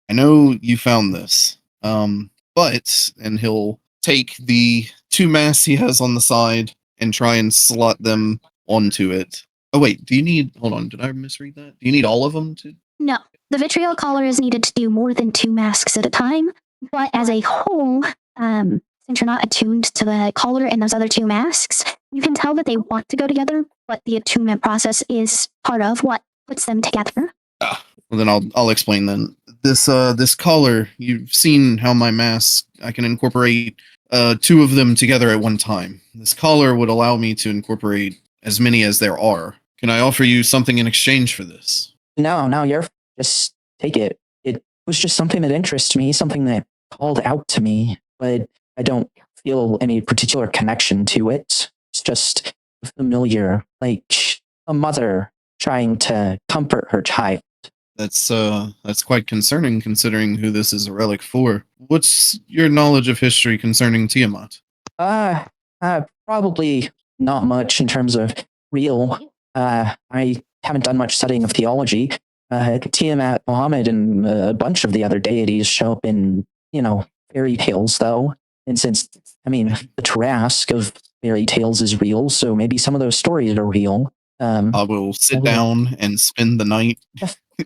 I know you found this, but and he'll take the 2 masks he has on the side and try and slot them onto it. Oh wait, do you need? Hold on, did I misread that? Do you need all of them to? No, the vitriol collar is needed to do more than 2 masks at a time, but as a whole, since you're not attuned to the collar and those other 2 masks, you can tell that they want to go together, but the attunement process is part of what puts them together. Well, then I'll explain then. This collar, you've seen how my mask, I can incorporate 2 of them together at one time. This collar would allow me to incorporate as many as there are. Can I offer you something in exchange for this? No, you're just take it. It was just something that interests me, something that called out to me, but I don't feel any particular connection to it. It's just familiar, like a mother trying to comfort her child. That's quite concerning considering who this is a relic for. What's your knowledge of history concerning Tiamat? Probably not much in terms of real. I haven't done much studying of theology. Tiamat, Bahamut, and a bunch of the other deities show up in, fairy tales, though. And since, the Trask of fairy tales is real, so maybe some of those stories are real. I will sit down and spend the night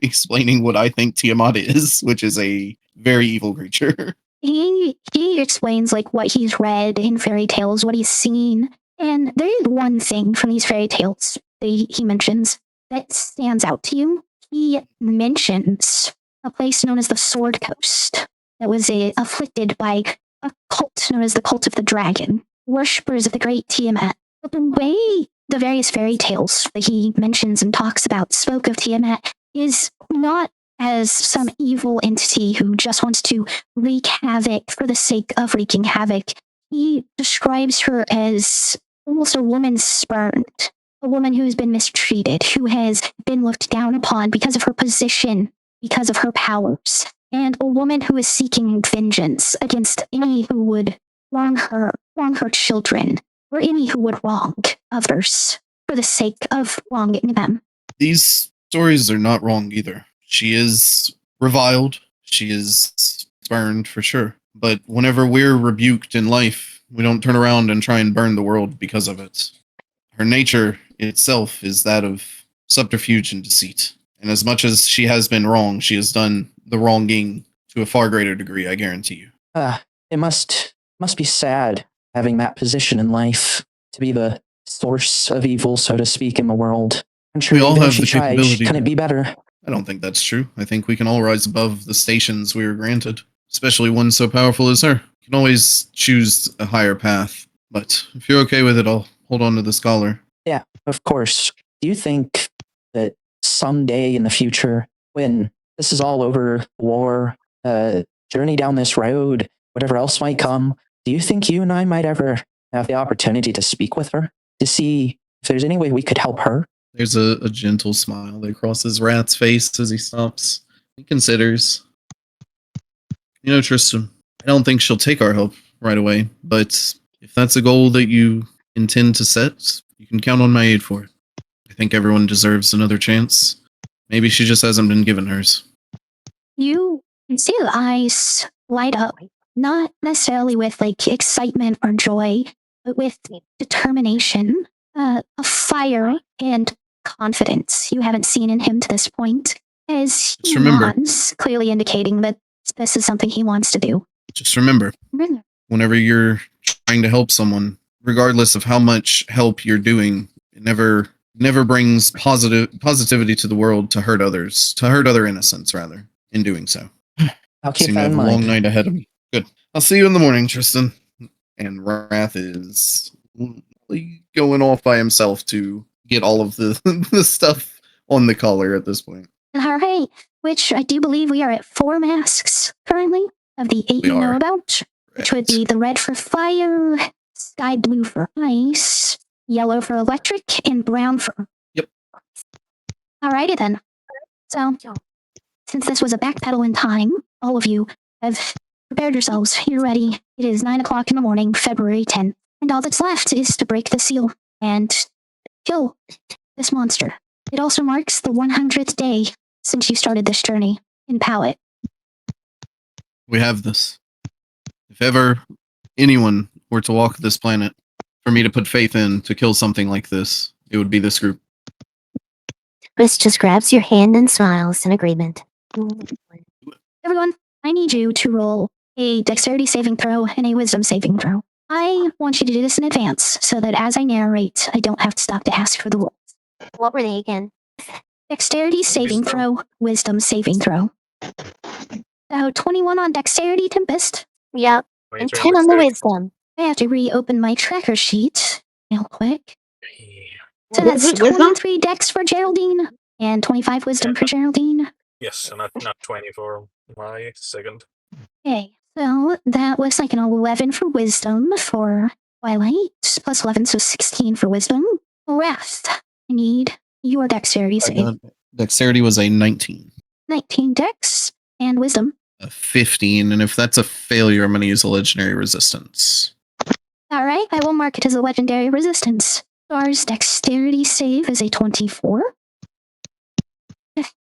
explaining what I think Tiamat is, which is a very evil creature. He explains like what he's read in fairy tales, what he's seen, and there is one thing from these fairy tales that he mentions that stands out to you. He mentions a place known as the Sword Coast that was afflicted by a cult known as the Cult of the Dragon, worshippers of the great Tiamat. But the way the various fairy tales that he mentions and talks about spoke of Tiamat is not as some evil entity who just wants to wreak havoc for the sake of wreaking havoc. He describes her as almost a woman spurned, a woman who has been mistreated, who has been looked down upon because of her position, because of her powers, and a woman who is seeking vengeance against any who would wrong her children, or any who would wrong others for the sake of wronging them. These stories are not wrong either. She is reviled. She is spurned for sure. But whenever we're rebuked in life, we don't turn around and try and burn the world because of it. Her nature itself is that of subterfuge and deceit. And as much as she has been wrong, she has done the wronging to a far greater degree, I guarantee you. It must be sad having that position in life to be the source of evil, so to speak, in the world. I'm sure We all even have if she the tried, capability. couldn't be better. I don't think that's true. I think we can all rise above the stations we were granted, especially one so powerful as her. You can always choose a higher path, but if you're okay with it, I'll hold on to the scholar. Yeah, of course. Do you think that someday in the future, when this is all over, war, journey down this road, whatever else might come, do you think you and I might ever have the opportunity to speak with her, to see if there's any way we could help her? There's a gentle smile that crosses Rat's face as he stops. He considers. You know, Tristan, I don't think she'll take our help right away, but if that's a goal that you intend to set, you can count on my aid for it. I think everyone deserves another chance. Maybe she just hasn't been given hers. You can see the eyes light up, not necessarily with excitement or joy, but with determination, a fire and confidence you haven't seen in him to this point, as Just he remember. nods, clearly indicating that this is something he wants to do. Just remember, whenever you're trying to help someone, regardless of how much help you're doing, it never brings positivity to the world to hurt others, to hurt other innocents, rather, in doing so. I'll keep Seem to that have in a long mind. night ahead of me. Good. I'll see you in the morning, Tristan. And Wrath is going off by himself to get all of the the stuff on the collar at this point. All right, which I do believe we are at 4 masks currently of the 8 We you know are. about, which would be the red for fire, sky blue for ice, yellow for electric, and brown for... Yep. Alrighty then. So, since this was a backpedal in time, all of you have prepared yourselves. You're ready. It is 9 o'clock in the morning, February 10th, and all that's left is to break the seal and kill this monster. It also marks the 100th day since you started this journey in Pallet. We have this. If ever anyone were to walk this planet, for me to put faith in to kill something like this, it would be this group. Chris just grabs your hand and smiles in agreement. Everyone, I need you to roll a dexterity saving throw and a wisdom saving throw. I want you to do this in advance so that as I narrate, I don't have to stop to ask for the rolls. What were they again? Dexterity saving throw, wisdom saving throw. So 21 on dexterity, Tempest. Yep. And 10 on the wisdom. I have to reopen my tracker sheet real quick. So What is that's it, wisdom? 23 dex for Geraldine and 25 wisdom for Geraldine. Yes, and not 20 for my second. Okay, so that was like an 11 for wisdom for Twilight, plus 11, so 16 for wisdom. Wrath, I need your dexterity save. Dexterity was a 19. 19 dex and wisdom. A 15, and if that's a failure, I'm going to use a legendary resistance. Alright, I will mark it as a legendary resistance. Star's dexterity save is a 24.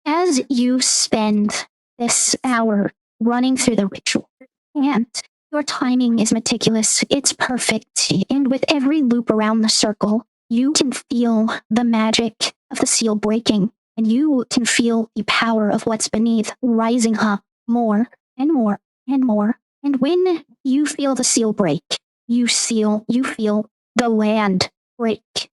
As you spend this hour running through the ritual, and your timing is meticulous, it's perfect, and with every loop around the circle, you can feel the magic of the seal breaking, and you can feel the power of what's beneath rising up more and more and more. And when you feel the seal break, you feel the land break.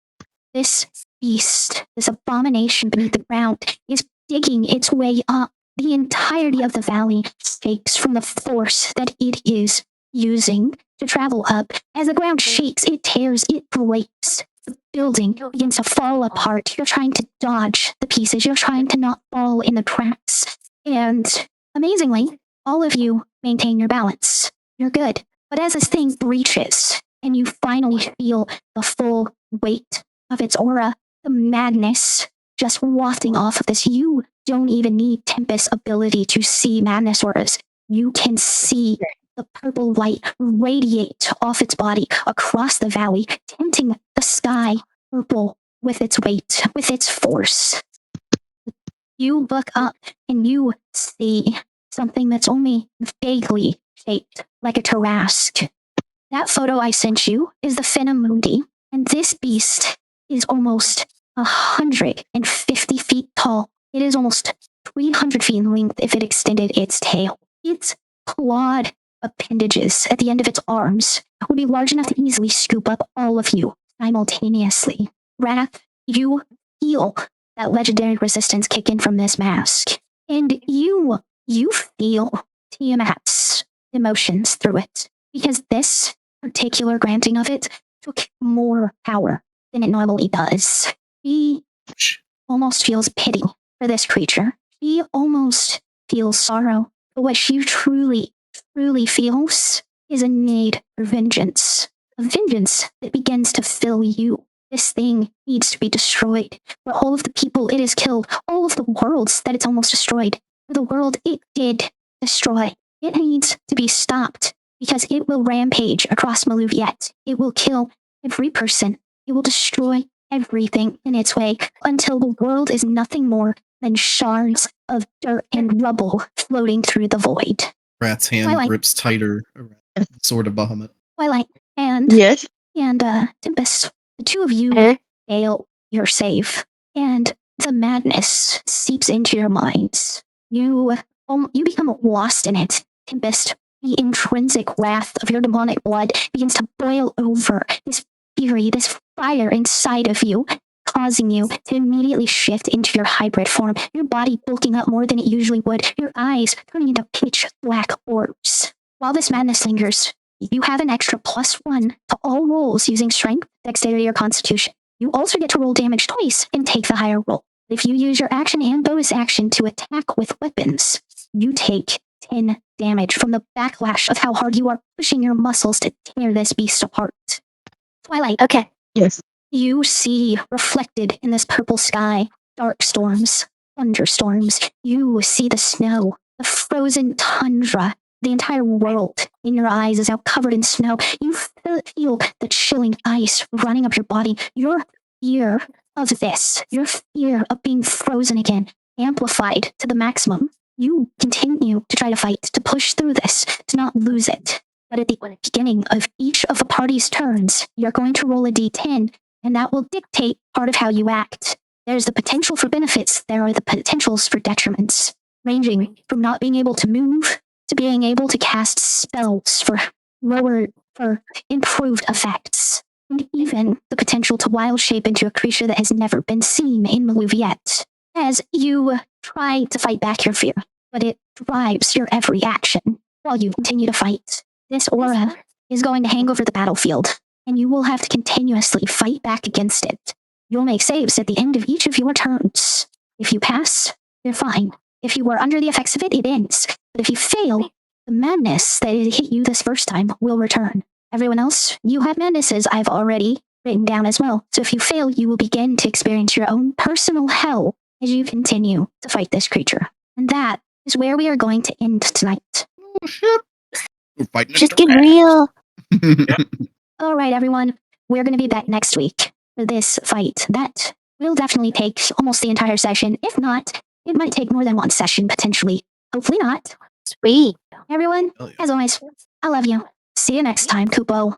This beast, this abomination beneath the ground, is digging its way up. The entirety of the valley shakes from the force that it is using to travel up. As the ground shakes, it tears, it breaks. The building begins to fall apart. You're trying to dodge the pieces. You're trying to not fall in the cracks. And amazingly, all of you maintain your balance. You're good. But as this thing breaches and you finally feel the full weight of its aura, the madness just wafting off of this, you don't even need Tempest's ability to see madness auras. You can see the purple light radiate off its body across the valley, tinting the sky purple with its weight, with its force. You look up and you see something that's only vaguely shaped like a Tarrasque. That photo I sent you is the Finnamundi, and this beast is almost 150 feet tall. It is almost 300 feet in length if it extended its tail. Its clawed appendages at the end of its arms would be large enough to easily scoop up all of you simultaneously. Wrath, you feel that legendary resistance kick in from this mask, and you feel Tiamat's emotions through it, because this particular granting of it took more power than it normally does. She almost feels pity for this creature. She almost feels sorrow, but what she truly feels is a need for vengeance. A vengeance that begins to fill you. This thing needs to be destroyed. For all of the people it has killed, all of the worlds that it's almost destroyed, for the world it did destroy, it needs to be stopped, because it will rampage across Maluviette. It will kill every person. It will destroy everything in its way until the world is nothing more than shards of dirt and rubble floating through the void. Rat's hand Twilight. grips tighter around the sword of Bahamut. Twilight and Yes. Tempest, the two of you fail your save, and the madness seeps into your minds. You become lost in it. Tempest, the intrinsic wrath of your demonic blood begins to boil over. This fury, this fire inside of you, causing you to immediately shift into your hybrid form, your body bulking up more than it usually would, your eyes turning into pitch black orbs. While this madness lingers, you have an extra +1 to all rolls using strength, dexterity, or constitution. You also get to roll damage twice and take the higher roll. If you use your action and bonus action to attack with weapons, you take 10 damage from the backlash of how hard you are pushing your muscles to tear this beast apart. Twilight. Okay. Yes. You see reflected in this purple sky dark storms, thunderstorms. You see the snow, the frozen tundra. The entire world in your eyes is now covered in snow. You feel the chilling ice running up your body. Your fear of this, your fear of being frozen again, amplified to the maximum. You continue to try to fight, to push through this, to not lose it. But at the beginning of each of the party's turns, you're going to roll a d10, and that will dictate part of how you act. There's the potential for benefits, there are the potentials for detriments, ranging from not being able to move to being able to cast spells for improved effects, and even the potential to wild shape into a creature that has never been seen in Maluviette. As you try to fight back your fear, but it drives your every action while you continue to fight. This aura is going to hang over the battlefield, and you will have to continuously fight back against it. You'll make saves at the end of each of your turns. If you pass, you're fine. If you are under the effects of it, it ends. But if you fail, the madness that hit you this first time will return. Everyone else, you have madnesses I've already written down as well. So if you fail, you will begin to experience your own personal hell as you continue to fight this creature. And that is where we are going to end tonight. Oh, shit. We're fighting Just get real. All right, everyone. We're going to be back next week for this fight. That will definitely take almost the entire session. If not, it might take more than one session, potentially. Hopefully not. Sweet. Everyone, Hell yeah. as always, I love you. See you next time, Kupo.